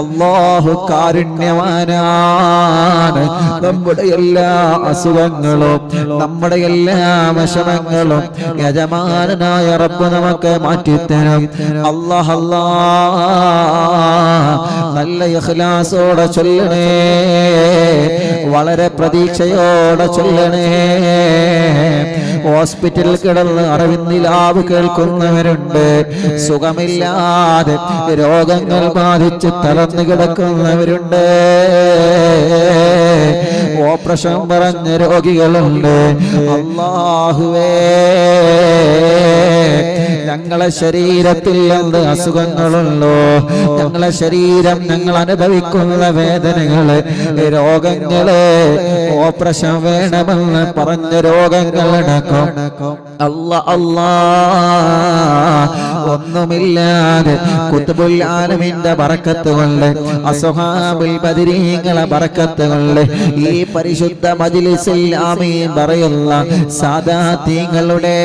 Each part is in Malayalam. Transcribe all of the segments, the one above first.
അല്ലാഹു കാരുണ്യവാനാണ്. നമ്മുടെ എല്ലാ അസുഖങ്ങളും നമ്മുടെ എല്ലാ വിഷമങ്ങളും യജമാനനായ റബ്ബ് നമുക്ക് മാറ്റിത്തരും. അല്ലാഹ് നല്ല ഇഖ്ലാസോടെ ചൊല്ലണേ, വളരെ പ്രതീക്ഷയോടെ ചൊല്ലണേ. ഹോസ്പിറ്റലിൽ കിടന്ന് അറിവിന്നിലാവ് കേൾക്കുന്നവരുണ്ട്, സുഖമില്ലാതെ രോഗങ്ങൾ ബാധിച്ച് തളർന്നു കിടക്കുന്നവരുണ്ട്, ഓപ്പറേഷൻ പറഞ്ഞ രോഗികളുണ്ട്. അല്ലാഹുവേ, ഞങ്ങളെ ശരീരത്തിൽ എന്ത് അസുഖങ്ങളുണ്ടോ, ഞങ്ങളെ ശരീരം ഞങ്ങൾ അനുഭവിക്കുന്ന വേദനകള്, രോഗങ്ങള്, ഓപ്പറേഷൻ വേണമെന്ന് പറഞ്ഞ രോഗങ്ങളടക്കം ഒന്നുമില്ലാതെ ഖുത്ബുൽ ആലമീന്റെ ബറക്കത്ത് കൊണ്ട്, അസ്ഹാബുൽ ബദരീങ്ങളെ ബറക്കത്ത് കൊണ്ട്, ഈ പരിശുദ്ധ മജ്ലിസിൽ ആമീൻ പറയുന്ന സാദാതീങ്ങളുടെ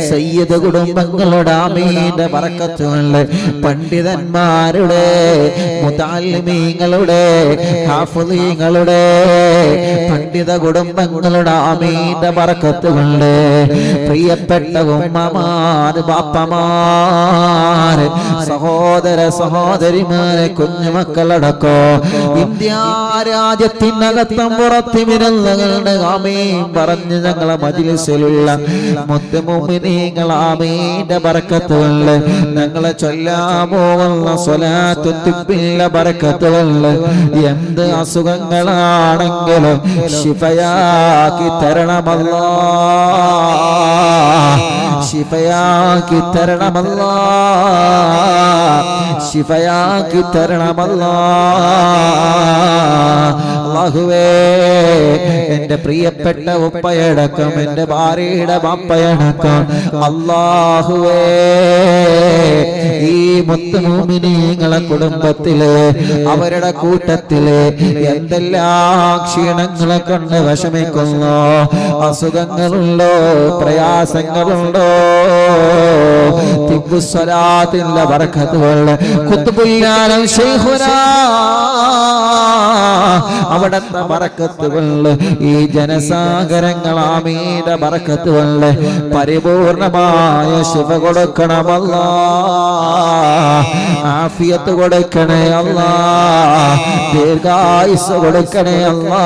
സയ്യിദ് കുടുംബങ്ങളുടെ ആമീന്റെ ബറക്കത്ത് കൊണ്ട്, പണ്ഡിതന്മാരുടെ മുതഅല്ലിമീങ്ങളുടെ ഹാഫിളീങ്ങളുടെ പണ്ഡിത കുടുംബങ്ങളുടെ ആമീന്റെ ബറക്കത്ത് കൊണ്ട്, പ്രിയപ്പെട്ട ഉമ്മമാർ, ബാപ്പമാര്, സഹോദര സഹോദരിമാരെ, കുഞ്ഞുമക്കളടക്കോ ഇന്ത്യ രാജ്യത്തിനകത്തും പുറത്തുമിരുന്നകളുടെ ആമീൻ പറഞ്ഞ് ഞങ്ങളെ മജ്ലിസിലുള്ള മുത്തുമുഅ്മിനീങ്ങൾ ആമീന്റെ ബറക്കത്ത് കൊണ്ട്, ഞങ്ങളെ ചൊല്ലാൻ പോകുന്ന സ്വലാത്തു തിബ്ബിന്റെ ബറക്കത്ത് കൊണ്ട് എന്ത് അസുഖങ്ങളാണെങ്കിലും ശിഫയാക്കി തരണമല്ലാ, ശിഫയാക്കി തരണമല്ലാ, ശിഫയാക്കി തരണമല്ലാ. അല്ലാഹുവേ, എന്റെ പ്രിയപ്പെട്ട ഉപ്പയടക്കം എന്റെ ഭാര്യയുടെ ബാപ്പയടക്കം അല്ലാഹുവേ, ഈ മുത്തുമുഅ്മിനീങ്ങളെ കുടുംബത്തില് അവരുടെ കൂട്ടത്തില് എന്തെല്ലാം ക്ഷീണങ്ങളെ കൊണ്ട് വിഷമിക്കുന്നു, അസുഖങ്ങളുണ്ടോ, പ്രയാസങ്ങളുണ്ടോ, തിബ്ബുസ്സലാത്തിന്റെ ബറക്കത്ത് കൊണ്ട് ഖുത്ബുൽ ആലം ശൈഖുനാ അവിടത്തെ ബറക്കത്ത് കൊണ്ട്, ഈ ജനസാഗരങ്ങൾ ആമീന്റെ ബറക്കത്ത് കൊണ്ട് പരിപൂർണമായ ശിഫ കൊടുക്കണമല്ലാ, ആഫിയത്ത് കൊടുക്കണേ അല്ലാ, ദീർഘായുസ് കൊടുക്കണേ അല്ലാ.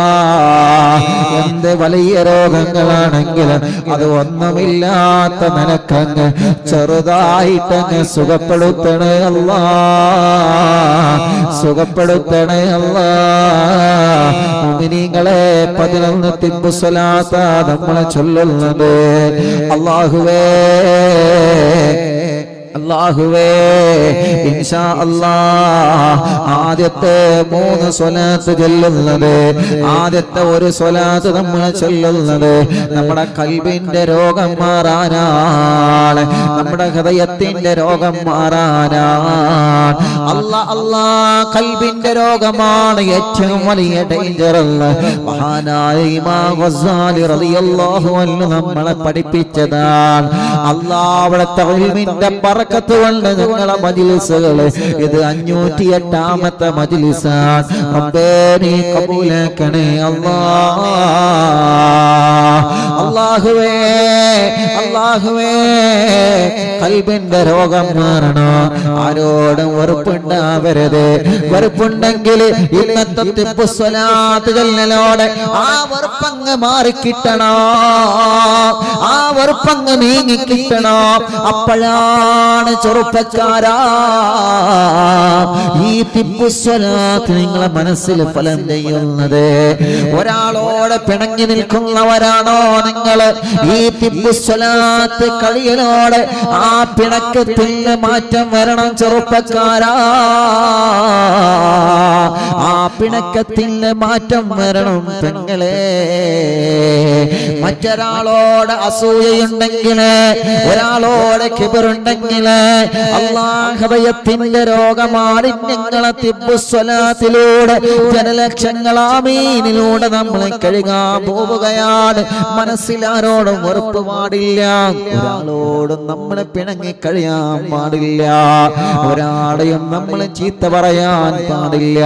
എന്ത് വലിയ രോഗങ്ങളാണെങ്കിലും അത് ഒന്നുമില്ലാത്ത നിനക്കങ്ങ് ചെറുതായിട്ടങ്ങ് സുഖപ്പെടുത്തണേ അല്ലാ, സുഖപ്പെടുത്തണേ അല്ലാ. മുഅ്മിനീങ്ങളെ 11 തിബ്ബു സ്വലാത്ത നമ്മളെ ചൊല്ലുന്നത്. അല്ലാഹുവേ, അല്ലാഹുവേ, ഇൻഷാ അല്ലാഹ് ആദ്യത്തെ 3 സ്വലാത്ത് ചൊല്ലുന്നത്, ആദ്യത്തെ ഒരു സ്വലാത്ത് നമ്മൾ ചൊല്ലുന്നത് നമ്മുടെ കൽബിന്റെ രോഗം മാറാനാണ്, നമ്മുടെ ഹൃദയത്തിന്റെ രോഗം മാറാനാണ്. കൽബിന്റെ രോഗമാണ് ഏറ്റവും വലിയ ഡേഞ്ചർ എന്ന് മഹാനായ ഇമാം ഗസാലി റളിയല്ലാഹു അൻഹു നമ്മളെ പഠിപ്പിച്ചതാണ്. അല്ലാഹുവിന്റെ ഇൽമിന്റെ ബറക്കത്ത് കൊണ്ട് ഞങ്ങളെ മജ്ലിസുകള് ഇത് 508ാമത്തെ മജ്ലിസാണ്. റബ്ബേ, നീ കബൂലാക്കണേ അല്ലാഹ്. അല്ലാഹുവേ, അല്ലാഹുവേ, കൽബിന്റെ രോഗം മാറണോ, ആരോടും വെറുപ്പുണ്ടാവരുത്. വെറുപ്പുണ്ടെങ്കിൽ ഇന്നത്തെ തിബ്ബു സ്വലാത്ത് ചൊല്ലലോടെ ആ വെറുപ്പങ്ങ് മാറിക്കിട്ടണോ, ആ വെറുപ്പങ്ങ് നീങ്ങിക്കിട്ടണോ. അപ്പോഴാണ് ചെറുപ്പക്കാരാ ഈ തിബ്ബു സ്വലാത്ത് നിങ്ങളെ മനസ്സിൽ ഫലം ചെയ്യുന്നത്. ഒരാളോട് പിണങ്ങി നിൽക്കുന്നവരാണോ നിങ്ങൾ? ഈ തിബ്ബു സ്വലാത്ത് കളിയലോടെ ആ പിണക്കത്തിന് മാറ്റം വരണം ചെറുപ്പക്കാരാ, ആ പിണക്കത്തിന് മാറ്റം വരണം പെങ്ങളെ. മറ്റൊരാളോട് അസൂയയുണ്ടെങ്കിൽ, ഒരാളോട് കിബറുണ്ടെങ്കിൽ, അല്ലാഹുവയത്തിന്റെ രോഗമാലിന്യങ്ങളെ തിബ്ബുസ്വലാത്തിലൂടെ ജനലക്ഷങ്ങൾ ആമീനിലൂടെ നമ്മൾ കഴുകാൻ പോവുകയാണ്. മനസ്സിലാരോടും വെറുപ്പ് പാടില്ല, ഒരാളോടും നമ്മളെ പിണങ്ങി കഴിയാൻ പാടില്ല, ഒരാളെയും നമ്മൾ ചീത്ത പറയാൻ പാടില്ല.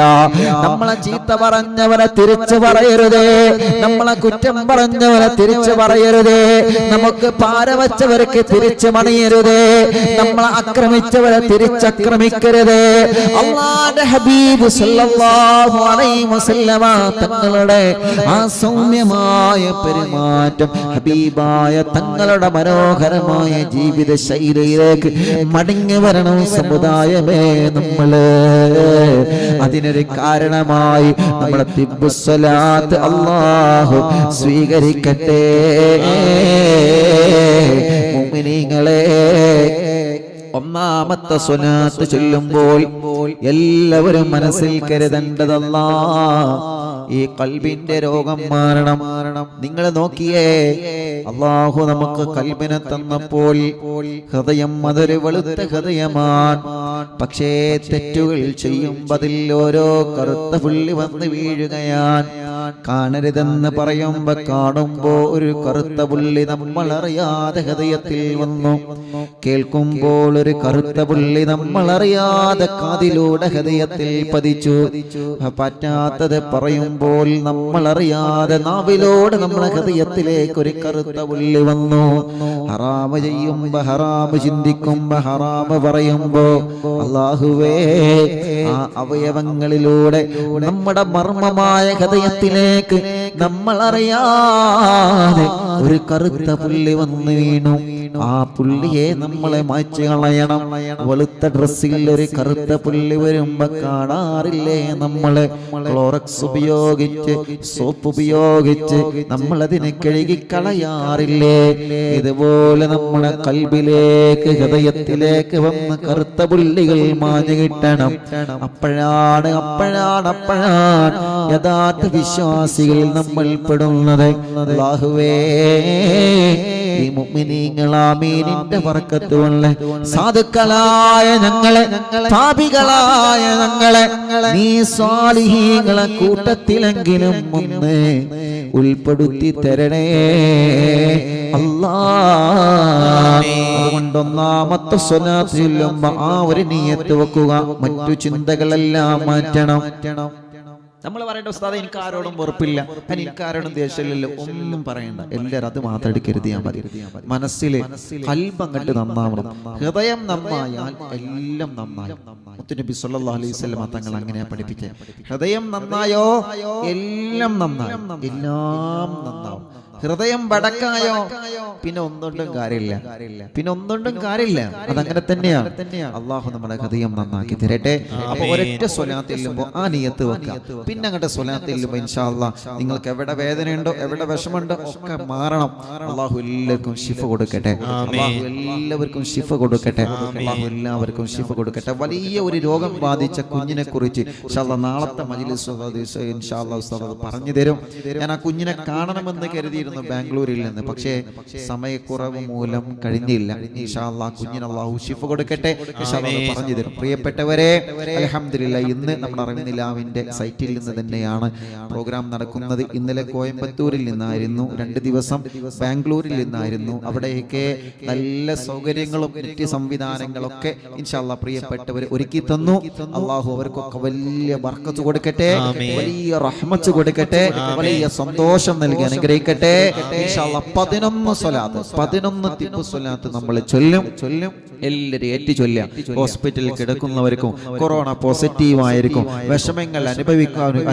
നമ്മളെ ചീത്ത പറഞ്ഞവരെ തിരിച്ചു പറയരുതേ, നമ്മളെ കുറ്റം പറഞ്ഞവരെ തിരിച്ചു പറയരുതേ, നമുക്ക് പാരവച്ചവർക്ക് തിരിച്ചു മണിയരുതേ, നമ്മളെ ആക്രമിച്ചവരെ തിരിച്ചക്രമിക്കരുതേ. അല്ലാഹുവിന്റെ ഹബീബ് സല്ലല്ലാഹു അലൈഹി വസല്ലമ തങ്ങളുടെ ആ സൗമ്യമായ പെരുമാറ്റം, ഹബീബായ തങ്ങളുടെ മനോഹരമായ ജീവിത ശൈലിയിലേക്ക് മടങ്ങി വരണം സമുദായമേ നമ്മള്. അതിനൊരു കാരണമായി നമ്മളെ തിബ്ബുസ്സലാത്ത് അല്ലാഹു സ്വീകരിക്കട്ടെ. മുഅ്മിനീങ്ങളെ, ഒന്നാമത്തെ സ്വലാത്ത് ചൊല്ലുമ്പോൾ എല്ലാവരും മനസ്സിൽ കരുതേണ്ടതല്ലാ, ഈ ഖൽബിന്റെ രോഗം മാറണം. നിങ്ങൾ നോക്കിയേ, അല്ലാഹു നമുക്ക് ഖൽബിനെ തന്നപ്പോൾ ഹൃദയം അതൊരു വെളുത്ത ഹൃദയമാണ്. പക്ഷേ തെറ്റുകൾ ചെയ്യുമ്പോൾ അതിൽ ഓരോ കറുത്ത പുള്ളി വന്ന് വീഴുകയാണ്. കാണരുതെന്ന് പറയുമ്പോ കാണുമ്പോ ഒരു കറുത്ത പുള്ളി നമ്മൾ അറിയാതെ ഹൃദയത്തിൽ വന്നു. കേൾക്കുമ്പോൾ ഒരു കറുത്ത പുള്ളി നമ്മൾ അറിയാതെ കാതിലൂടെ ഹൃദയത്തിൽ പതിച്ചു. പറ്റാത്തത് പറയുമ്പോൾ നമ്മൾ അറിയാതെ നാവിലൂടെ നമ്മളെ ഹൃദയത്തിലേക്ക് ഒരു കറുത്ത പുള്ളി വന്നു. ഹറാമ് ചെയ്യുമ്പോ ഹറാമ് ചിന്തിക്കുമ്പോ ഹറാമ് പറയുമ്പോ അല്ലാഹുവേ, ആ അവയവങ്ങളിലൂടെ നമ്മുടെ മർമ്മമായ ഹൃദയത്തിലേക്ക് നമ്മൾ അറിയാതെ ഒരു കറുത്ത പുള്ളി വന്ന് വീണു. ആ പുള്ളിയെ നമ്മളെ മായ്ച്ചു കളയണം. വെളുത്ത ഡ്രസ്സിൽ ഒരു കറുത്ത പുള്ളി വരുമ്പോ കാണാറില്ലേ നമ്മള് ക്ലോറക്സ് ഉപയോഗിച്ച്, സോപ്പ് ഉപയോഗിച്ച് നമ്മളതിനെ കഴുകി കളയാറില്ലേ? ഇതുപോലെ നമ്മളെ ഖൽബിലേക്ക്, ഹൃദയത്തിലേക്ക് വന്ന് കറുത്ത പുള്ളികൾ മാഞ്ഞു കിട്ടണം. അപ്പോഴാണ് യഥാർത്ഥ വിശ്വാസികളിൽ നമ്മൾ പെടുന്നത്. അല്ലാഹുവേ, ഈ മുഅ്മിനീങ്ങൾ ആമീനിന്റെ ബർക്കത്ത് കൊണ്ട് സാധുക്കളായ ഞങ്ങളെ, പാപികളായ ഞങ്ങളെ നീ സ്വാലിഹീങ്ങളെ കൂട്ടത്തിലെങ്കിലും ഒന്ന് ഉൾപ്പെടുത്തി തരണേ അല്ലാഹ്. അതുകൊണ്ട് ഒന്നാമത്തെ സ്വലാത്ത് ചൊല്ലുമ്പോ ആ ഒരു നിയ്യത്ത് വെക്കുക, മറ്റു ചിന്തകളെല്ലാം മാറ്റണം. നമ്മൾ പറയേണ്ട ഉസ്താദേ, എനിക്ക് ആരോടും വെറുപ്പില്ല, എനിക്ക് ആരോടും ദേഷ്യമില്ലല്ലോ, ഒന്നും പറയണ്ട. എല്ലാവരും അത് മാത്രം എടുക്കരുതിയാൽ മതി. മനസ്സിൽ ഖൽബ് അങ്ങട്ട് നന്നാവണം. ഹൃദയം നന്നായാൽ എല്ലാം നന്നായി. മുത്തുനബി സല്ലല്ലാഹു അലൈഹി വസല്ലം തങ്ങൾ അങ്ങനെയാ പഠിപ്പിച്ചത്. ഹൃദയം നന്നായോ എല്ലാം നന്നായി, എല്ലാം നന്നാവും. ഹൃദയം വടക്കായോ പിന്നെ ഒന്നുകൊണ്ടും കാര്യമില്ല, അതങ്ങനെ തന്നെയാണ്. അള്ളാഹു നമ്മുടെ ഹൃദയം നന്നാക്കി തരട്ടെ. അപ്പൊ ഒരൊറ്റ സ്വലാത്ത് ചെല്ലുമ്പോൾ ആ നിയത്ത് വെക്കാം. പിന്നെ അങ്ങോട്ട് സ്വലാത്ത് ചെല്ലുമ്പോൾ ഇൻഷാ അല്ലാഹ് നിങ്ങൾക്ക് എവിടെ വേദനയുണ്ടോ, എവിടെ വിഷമുണ്ടോ ഒക്കെ മാറണം. അള്ളാഹു എല്ലാവർക്കും ശിഫ കൊടുക്കട്ടെ. അള്ളാഹു എല്ലാവർക്കും ശിഫ കൊടുക്കട്ടെ. അള്ളാഹു എല്ലാവർക്കും ശിഫ കൊടുക്കട്ടെ. വലിയ ഒരു രോഗം ബാധിച്ച കുഞ്ഞിനെ കുറിച്ച് ഇൻഷാ അല്ലാഹ് നാളത്തെ മജ്‌ലിസ് ഇൻഷാ അല്ലാഹ് ഉസ്താദ് പറഞ്ഞു തരും. ഞാൻ ആ കുഞ്ഞിനെ കാണണമെന്ന് കരുതിയിരുന്നു ബാംഗ്ലൂരിൽ നിന്ന്, പക്ഷേ സമയക്കുറവ് മൂലം കഴിഞ്ഞില്ല. ഇൻഷാ അല്ലാഹ് കുഞ്ഞിന് അല്ലാഹു ശിഫ കൊടുക്കട്ടെ. ഇൻഷാ അല്ലാഹ് പറഞ്ഞു തരും. പ്രിയപ്പെട്ടവരെ, അൽഹംദുലില്ലാഹ് ഇന്ന് നമ്മുടെ അറിവിനിലാവിന്റെ സൈറ്റിൽ നിന്ന് തന്നെയാണ് പ്രോഗ്രാം നടക്കുന്നത്. ഇന്നലെ കോയമ്പത്തൂരിൽ നിന്നായിരുന്നു, 2 ദിവസം ബാംഗ്ലൂരിൽ നിന്നായിരുന്നു. അവിടെയൊക്കെ നല്ല സൗകര്യങ്ങളും നെറ്റ് സംവിധാനങ്ങളൊക്കെ ഇൻഷാ അല്ലാഹ് പ്രിയപ്പെട്ടവർ ഒരുക്കി തന്നു. അല്ലാഹു അവർക്കൊക്കെ വലിയ ബർക്കത്ത് കൊടുക്കട്ടെ, വലിയ റഹ്മത്ത് കൊടുക്കട്ടെ, വലിയ സന്തോഷം നൽകി അനുഗ്രഹിക്കട്ടെ. ഇൻഷാ അല്ലാഹ് 11 തിബ്ബ് സ്വലാത്ത് നമ്മൾ ചൊല്ലും. എല്ലാവരും ഏറ്റു ചൊല്ലുക. ഹോസ്പിറ്റലിൽ കിടക്കുന്നവർക്കും, കൊറോണ പോസിറ്റീവ് ആയിരിക്കും, വിഷമങ്ങൾ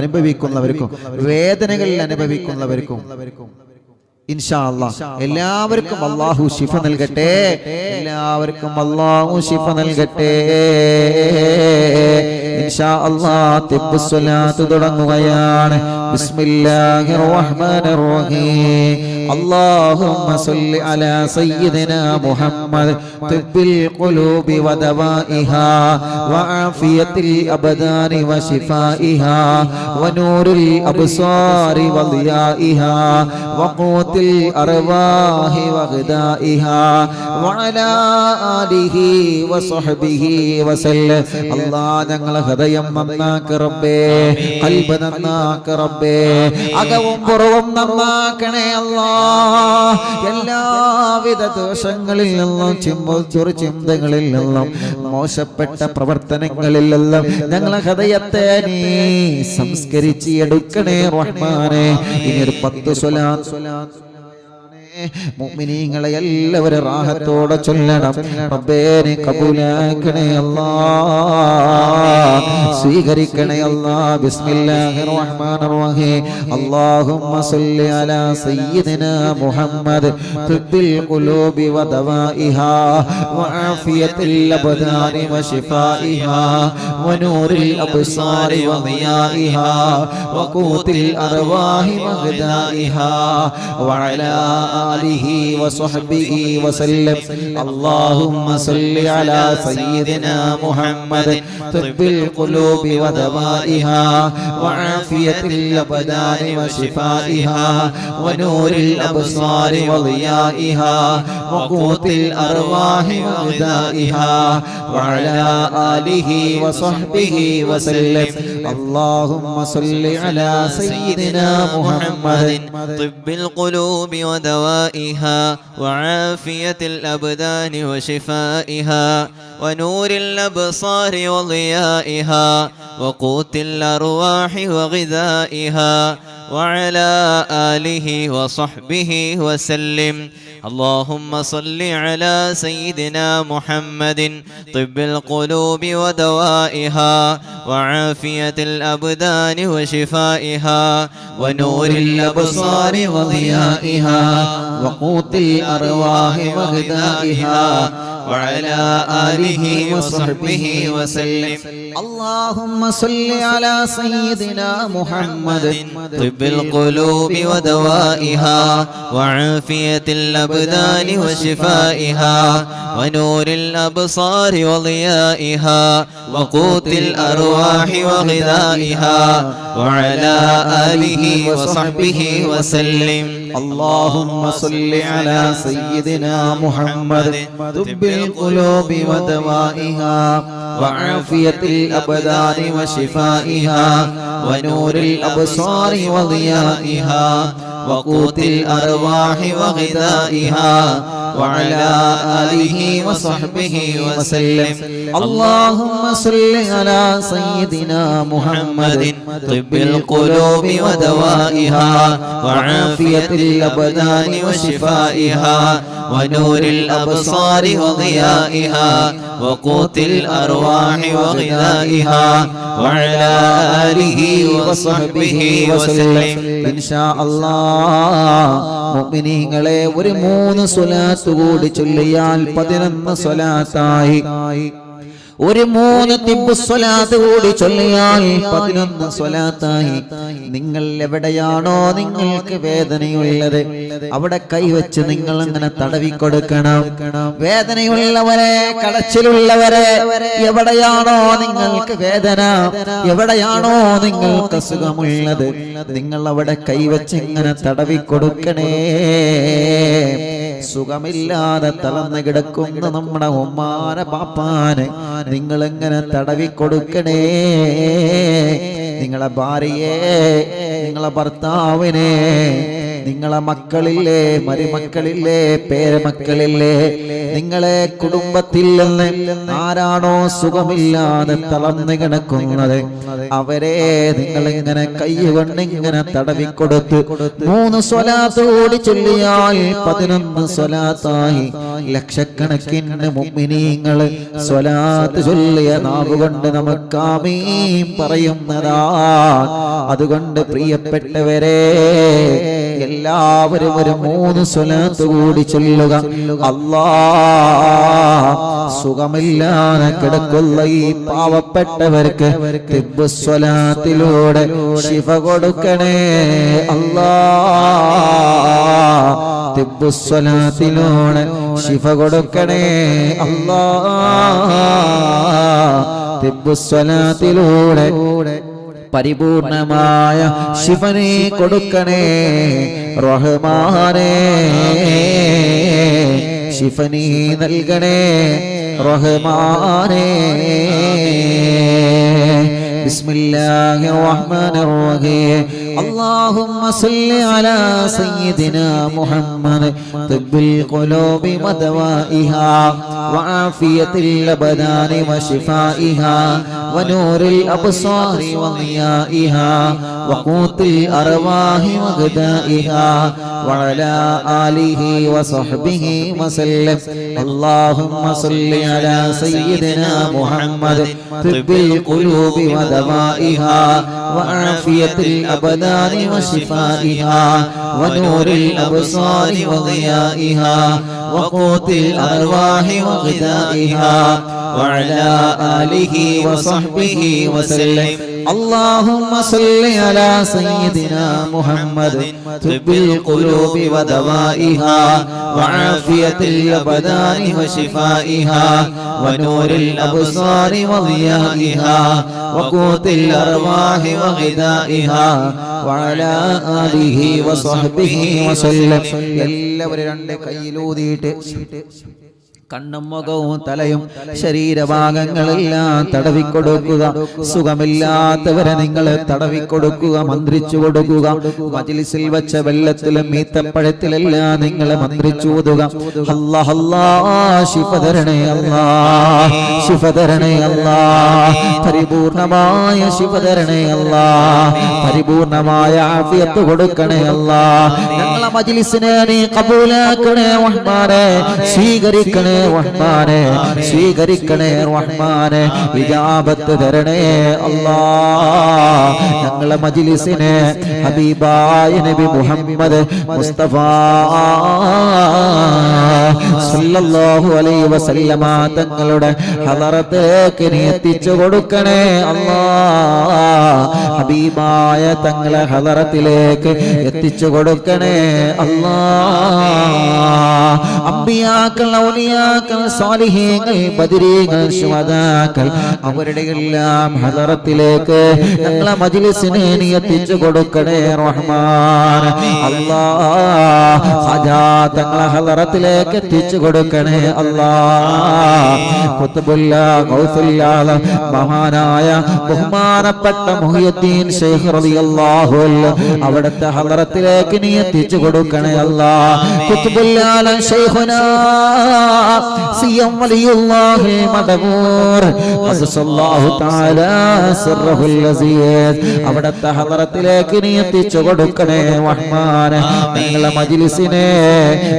അനുഭവിക്കുന്നവർക്കും, വേദനകൾ അനുഭവിക്കുന്നവർക്കും ഇൻഷാ അല്ലാഹ് എല്ലാവർക്കും അല്ലാഹു ശിഫ നൽകട്ടെ. എല്ലാവർക്കും അല്ലാഹു ശിഫ നൽകട്ടെ ഇൻഷാ അല്ലാഹ്. തിബ്ബ് സ്വലാത്ത് തുടങ്ങുകയാണ്. ബിസ്മില്ലാഹിർ റഹ്മാനിർ റഹീം اللهم صل على سيدنا محمد طب القلوب ودوائها وعافية الأبدان وشفائها ونور الأبصار وضيائها وقوت الأرواح وغذائها وعلى آله وصحبه وسلم الله ഞങ്ങൾ ഹൃദയം നന്നാക്ക് റബ്ബേ ഖൽബ് നന്നാക്ക് റബ്ബേ അകവും പുറവും നന്നാക്കണേ അല്ലാഹ് എല്ലാവിധ ദോഷങ്ങളിൽ നിന്നും ചിന്തകളിൽ നിന്നും മോശപ്പെട്ട പ്രവർത്തനങ്ങളിൽ നിന്നും ഞങ്ങളെ ഹൃദയത്തെ നീ സംസ്കരിച്ച് എടുക്കണേ റഹ്മാനേ ഇനിയൊരു 10 സ്വലാത്ത് മുഅ്മിനീങ്ങളെ എല്ലാവരും റാഹത്തോടെ ചൊല്ലണം റബ്ബേ നീ കബൂലാക്കണേ അല്ലാഹ് സ്വീകരിക്കണേ അല്ലാഹ് ബിസ്മില്ലാഹിർ റഹ്മാനിർ റഹീം അല്ലാഹുമ്മ സ്വല്ലി അലാ സയ്യിദിനാ മുഹമ്മദ് തിബ്ബിൽ ഖുലൂബി വദവാഇഹാ വആഫിയത്തിൽ അബ്ദാനി വശിഫാഇഹാ വനൂറിൽ അബ്സാരി വദിയാഇഹാ വഖൂത്തിൽ അർവാഹി വഗ്ദാഇഹാ വഅലാ آله وصحبه وسلم اللهم صل على سيدنا محمد طب القلوب ودوائها وعافية الأبدان وشفائها ونور الأبصار وضيائها وقوت الأرواح وغذائها وعلى آله وصحبه وسلم اللهم صل على سيدنا محمد طب القلوب ودوائها وعافية الأبدان وشفائها ونور الأبصار وضيائها وقوت الأرواح وغذائها وعلى آله وصحبه وسلم اللهم صل على سيدنا محمد طب القلوب ودوائها وعافية الأبدان وشفائها ونور الأبصار وضيائها وقوت الأرواح وغذائها وعلى آله وصحبه وسلم اللهم صل على سيدنا محمد طب القلوب ودوائها وعافية الأبدان وشفائها ونور الأبصار وضيائها وقوت الأرواح وغذائها وعلى آله وصحبه وسلم اللهم صل على سيدنا محمد طب القلوب ودوائها وعافية الأبدان وشفائها ونور الأبصار وضيائها وقوت الأرواح وغذائها وعلى آله وصحبه وسلم اللهم صل على سيدنا محمد طب القلوب ودوائها وعافية الأبدان وشفائها ونور الأبصار وضيائها وقوت الأرواح وغذائها وعلى آله وصحبه وسلم إن شاء الله മുഅ്മിനീങ്ങളെ ഒരു 3 സ്വലാത്ത് കൂടി ചൊല്ലിയാൽ 11 സ്വലാത്തായി ഒരു 3 തിബ്ബ് സ്വലാത്ത് കൂടി ചൊല്ലിയാൽ 11 സ്വലാത്തായി നിങ്ങൾ എവിടെയാണോ നിങ്ങൾക്ക് വേദനയുള്ളത് അവിടെ കൈവച്ച് നിങ്ങൾ അങ്ങനെ തടവി കൊടുക്കണം വേദനയുള്ളവരെ കടച്ചിലുള്ളവരെ എവിടെയാണോ നിങ്ങൾക്ക് വേദന എവിടെയാണോ നിങ്ങൾക്ക് അസുഖമുള്ളത് നിങ്ങൾ അവിടെ കൈവച്ച് ഇങ്ങനെ തടവി കൊടുക്കണേ സുഖമില്ലാതെ തളർന്നു കിടക്കുന്ന നമ്മുടെ ഉമ്മാനെ പാപ്പാനെ നിങ്ങൾ എങ്ങനെ തടവി കൊടുക്കണേ നിങ്ങളെ ഭാര്യയെ നിങ്ങളെ ഭർത്താവിനെ നിങ്ങളെ മക്കളില്ലേ മരുമക്കളില്ലേ പേരമക്കളില്ലേ നിങ്ങളെ കുടുംബത്തിൽ നിന്ന് ആരാണോ സുഖമില്ലാതെ തളർന്നു കിടക്കുന്നത് അവരെ നിങ്ങൾ ഇങ്ങനെ കൈകൊണ്ട് ഇങ്ങനെ തടവിക്കൊടുത്ത് 3 സ്വലാത്ത് കൂടി ചൊല്ലിയാൽ 11 സ്വലാത്തായി ലക്ഷക്കണക്കിന് മുഅ്മിനീങ്ങൾ സ്വലാത്ത് ചൊല്ലിയ നാവുകൊണ്ട് നമുക്ക് ആമീൻ പറയുന്നതാ അതുകൊണ്ട് പ്രിയപ്പെട്ടവരെ എല്ലാവരും ഒരു 3 സ്വലാത്ത് കൂടി ചൊല്ലുക. അല്ലാഹ് സുഖമില്ലാതെ കിടക്കുന്ന ഈ പാവപ്പെട്ടവർക്ക് തിബ്ബു സ്വലാത്തിലൂടെ ശിഫ കൊടുക്കണേ അല്ലാഹ്. തിബ്ബു സ്വലാത്തിലൂടെ ശിഫ കൊടുക്കണേ അല്ലാഹ്. തിബ്ബു സ്വലാത്തിലൂടെ പരിപൂർണമായ ശിഫനെ കൊടുക്കണേ റഹ്മാനേ. ശിഫനി നൽകണേ റഹ്മാനേ. ബിസ്മില്ലാഹിർ റഹ്മാനിർ റഹീം. اللهم صل على سيدنا محمد طب القلوب ودوائها وعافية الأبدان وشفائها ونور الأبصار وضيائها وقوت الأرواح وغذائها وعلى آله وصحبه وسلم. اللهم صل على سيدنا محمد طب القلوب ودوائها وعافية الأبدان وشفائها ونور الأبصار وضيائها وقوت الأرواح وغذائها وعلى آله وصحبه وسلم. اللهم صل على سيدنا محمد طب القلوب ودوائها وعافية الأبدان وشفائها ونور الأبصار وضيائها وقوت الأرواح وغذائها وعلى آله وصحبه وسلم. എല്ലാവരും രണ്ട് കൈയിലൂതിയിട്ട് കണ്ണും മുഖവും തലയും ശരീരഭാഗങ്ങളെല്ലാം തടവിക്കൊടുക്കുക. സുഖമില്ലാത്തവരെ നിങ്ങൾ തടവിക്കൊടുക്കുക, മന്ത്രിച്ചു കൊടുക്കുക. മജ്ലിസിൽ വെച്ച വെള്ളത്തിലും ഈത്തപ്പഴത്തിലെല്ലാം നിങ്ങൾ മന്ത്രിച്ചൂതുക. അല്ലാഹ് അല്ലാഹ് ശിഫ തരണേ അല്ലാഹ്, ശിഫ തരണേ അല്ലാഹ്, പരിപൂർണമായ ശിഫ തരണേ അല്ലാഹ്, പരിപൂർണമായ ആഫിയത്ത് കൊടുക്കണേ അല്ലാഹ്. ഞങ്ങളെ മജ്ലിസിനെ നീ ഖബൂലാക്കണേ റഹ്മാനേ, സ്വീകരിക്കണേ റഹ്മാനേ, സ്വീകരിക്കണേ റഹ്മാനേ, ഇജാബത്ത് തരണേ അല്ലാഹ്. ഞങ്ങളെ മജ്ലിസിനെ ഹബീബായ നബി മുഹമ്മദ് മുസ്തഫ സല്ലല്ലാഹു അലൈഹി വസല്ലമ തങ്ങളുടെ ഹളറത്തേക്ക് നീ എത്തിച്ചു കൊടുക്കണേ അല്ലാഹ്. ഹബീബായ തങ്ങളെ ഹളറത്തിലേക്ക് എത്തിച്ചു കൊടുക്കണേ അല്ലാഹ്. അംബിയാക്കൾ, ഔലിയാക്കൾ, സാലിഹീങ്ങൾ, ബദരീങ്ങൾ, ശുഹദാക്കൾ അവരുടെ എല്ലാം ഹളറത്തിലേക്ക് ഞങ്ങളെ മജ്ലിസിനെ നീ എത്തിച്ചു കൊടുക്കണേ റഹ്മാൻ അല്ലാഹ്. ഖജാ തങ്ങളെ ഹളറത്തിലേക്ക് എത്തിച്ചു കൊടുക്കണേ അല്ലാഹ്. ഖുത്ബുല്ലാ ഗൗസുല്ലാ മഹാനായ ബഹുമാനപ്പെട്ട മുഹിയുദ്ദീൻ ശൈഖ് റളിയല്ലാഹു അൻഹു അവിടുത്തെ ഹളറത്തിലേക്ക് നീ എത്തിച്ചു കൊടുക്കണേ അല്ലാഹ്. ഖുത്ബുല്ലാ ശൈഖുനാ സിയം വലിയുല്ലാഹി മദബൂർ ഖദ്സല്ലാഹു തആല സിർറുൽ അസീസ് അവിടുത്തെ ഹളറത്തിലേക്ക് നീ എത്തിച്ചു കൊടുക്കണേ റഹ്മാൻ. ഞങ്ങളെ മജ്ലിസിനെ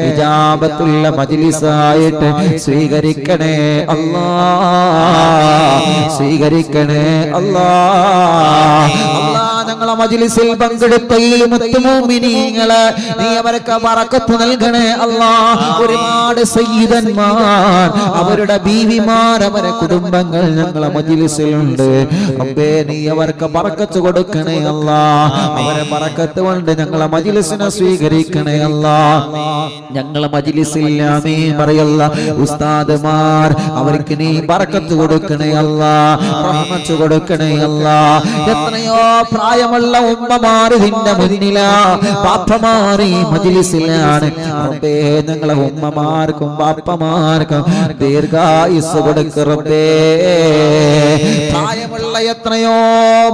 ഇജാബത്തുള്ള മജ്ലിസായിട്ട് സ്വീകരിക്കണേ അല്ലാഹ്, സ്വീകരിക്കണേ അല്ലാഹ്. അല്ലാഹ് ഞങ്ങളെ മജ്ലിസിൽ പങ്കെടുത്ത ഈ മുഅ്മിനീങ്ങളെ നീ അവർക്ക് ബറക്കത്ത് നൽകണേ അല്ലാഹ്. ഒരുപാട് സയ്യിദന്മാർ, അവരുടെ ബീവിമാർ, അവരുടെ കുടുംബങ്ങൾ ഞങ്ങളെ മജ്ലിസിലുണ്ട്. റബ്ബേ നീ അവർക്ക് ബറക്കത്ത് കൊടുക്കണേ അല്ലാഹ്. അവരെ ബറക്കത്ത് കൊണ്ട് ഞങ്ങളെ മജ്ലിസിനെ സ്വീകരിക്കണേ അല്ലാഹ്. ഞങ്ങളെ മജ്ലിസിൽ ആമീൻ പറയല്ല ഉസ്താദുമാർ, അവർക്ക് നീ ബറക്കത്ത് കൊടുക്കണേ അല്ലാഹ്, റഹ്മത്ത് കൊടുക്കണേ അല്ലാഹ്. എത്രയോ പ്രായമുള്ള ഉമ്മമാർ ഇതിന്റെ മുന്നിലാ, പാപ്പമാർ ഈ മജ്ലിസിലാണ്. റബ്ബേ ഞങ്ങളെ ഉമ്മമാർക്കും ബാപ്പമാർക്കും ദീർഘായുസ് കൊടുക്ക് റബ്ബേ. പ്രായമുള്ള എത്രയോ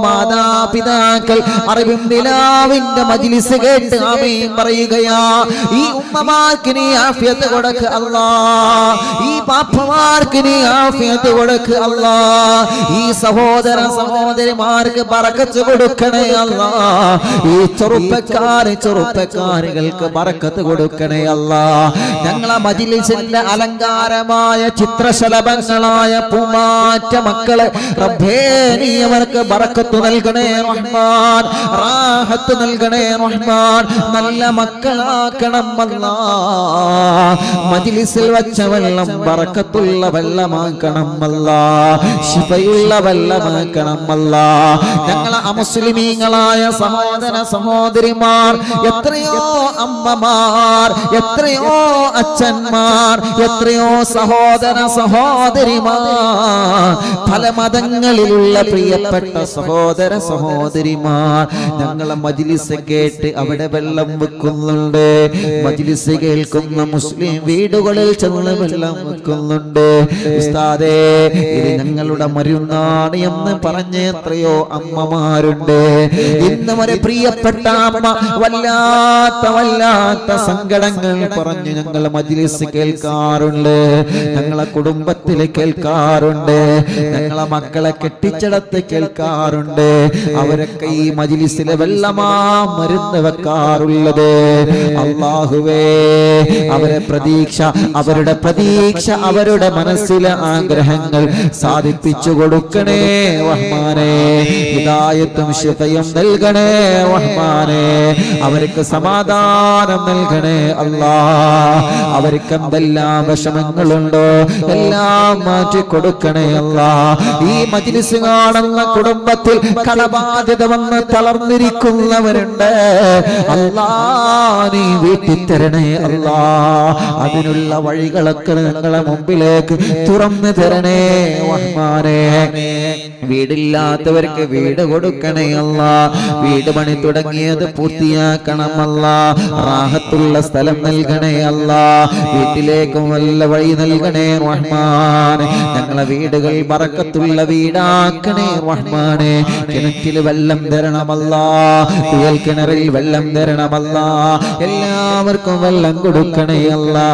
മാതാപിതാക്കൾ അറിവും നിലാവിന്റെ മജ്ലിസ് കേട്ട് ആമീൻ പറയുകയാ. ഈ ഉമ്മമാർക്ക് നീ ആഫിയത്ത് കൊടുക്ക് അല്ലാഹ്, ഈ പാപ്പമാർക്ക് നീ ആഫിയത്ത് കൊടുക്ക് അല്ലാഹ്. ഈ സഹോദര സഹോദരിമാർക്ക് ബറക്കത്ത് കൊടുക്കണേ അല്ലാഹ്. ഈ ചെറുപ്പക്കാരികൾക്ക് ബറക്കത്ത് കൊടുക്കണേ അല്ലാഹ്. ഞങ്ങളെ മജ്ലിസിന്റെ അലങ്കാരമായ ചിത്രശലഭങ്ങളായ പൂമാറ്റ മക്കളെ റബ്ബേ നീ അവർക്ക് ബറക്കത്ത് നൽകണേ റഹ്മാൻ, റാഹത്ത് നൽകണേ റഹ്മാൻ, നല്ല മക്കളാക്കണം അല്ലാ. മജ്ലിസിൽ വച്ച വെള്ളം ബറക്കത്തുള്ള വെള്ളമാക്കണം അല്ലാ, ശിഫയുള്ള വെള്ളമാക്കണം അല്ലാ. ഞങ്ങളെ അമുസ്ലിമീങ്ങളായ സഹോദര സഹോദരിമാർ, എത്രയോ അമ്മമാർ, എത്രയോ അച്ഛന്മാർ, എത്രയോ സഹോദര സഹോദരിമാർ, പല മതങ്ങളിലുള്ള പ്രിയപ്പെട്ട സഹോദര സഹോദരിമാർ ഞങ്ങളെ മജ്ലിസ് കേട്ട് അവിടെ വെള്ളം വെക്കുന്നുണ്ട്. മജ്ലിസ് കേൾക്കുന്ന മുസ്ലിം വീടുകളിൽ ചെന്ന് വെള്ളം വെക്കുന്നുണ്ട്. ഉസ്താദേ, ഇത് ഞങ്ങളുടെ മരുന്നാണ് എന്ന് പറഞ്ഞ എത്രയോ അമ്മമാരുണ്ട്. ഇന്ന് വരെ പ്രിയപ്പെട്ട അമ്മ വല്ലാത്ത സങ്കടങ്ങൾ പറഞ്ഞു ഞങ്ങൾ മജ്ലിസ് കേൾക്കാറുണ്ട്, ഞങ്ങളെ കുടുംബത്തിൽ കേൾക്കാറുണ്ട്, ഞങ്ങളെ മക്കളെ കെട്ടിച്ചടത്ത് കേൾക്കാറുണ്ട്. അവരൊക്കെ ഈ മജ്ലിസിലെ വെള്ളമാ മരുന്ന് വെക്കാറുള്ളത്. അല്ലാഹുവേ, അവരുടെ പ്രതീക്ഷ അവരുടെ മനസ്സിലെ ആഗ്രഹങ്ങൾ സാധിപ്പിച്ചു കൊടുക്കണേ റഹ്മാനേ. ഹിദായത്തും ശിഫയും നൽകണേ റഹ്മാനേ. അവർക്ക് സമാധാനം നൽകണേ അല്ലാ. അവർക്ക് എന്തെല്ലാം വിഷമങ്ങളുണ്ടോ എല്ലാം മാറ്റി കൊടുക്കണേ അല്ലാ. ഈ മജ്ലിസ് കാണുന്ന കുടുംബത്തിൽ കടബാധ്യത വന്ന് തളർന്നിരിക്കുന്നവരുണ്ട് അല്ലാ, നീ വീട്ടിൽ തരണേ അല്ലാ. അതിനുള്ള വഴികളൊക്കെ ഞങ്ങളെ മുമ്പിലേക്ക് തുറന്നു തരണേ റഹ്മാനേ. വീടില്ലാത്തവർക്ക് വീട് കൊടുക്കണേ അല്ലാ. വീട് പണി തുടങ്ങിയത് പൂർത്തിയാക്കണം അല്ലാ. റാഹത്തുള്ള സ്ഥലം നൽകണേ അല്ലാ. വീട്ടിലേക്കും വല്ല വഴി നൽകണേ റഹ്മാൻ. ഞങ്ങളെ വീടുകൾ ബറക്കത്തുള്ള വീടാക്കണേ റഹ്മാനെ. കിണറ്റിൽ വെള്ളം തരണമല്ലാ, കുഴൽ കിണറിൽ വെള്ളം തരണമല്ലാ. എല്ലാവർക്കും വെള്ളം കൊടുക്കണേ അല്ലാ.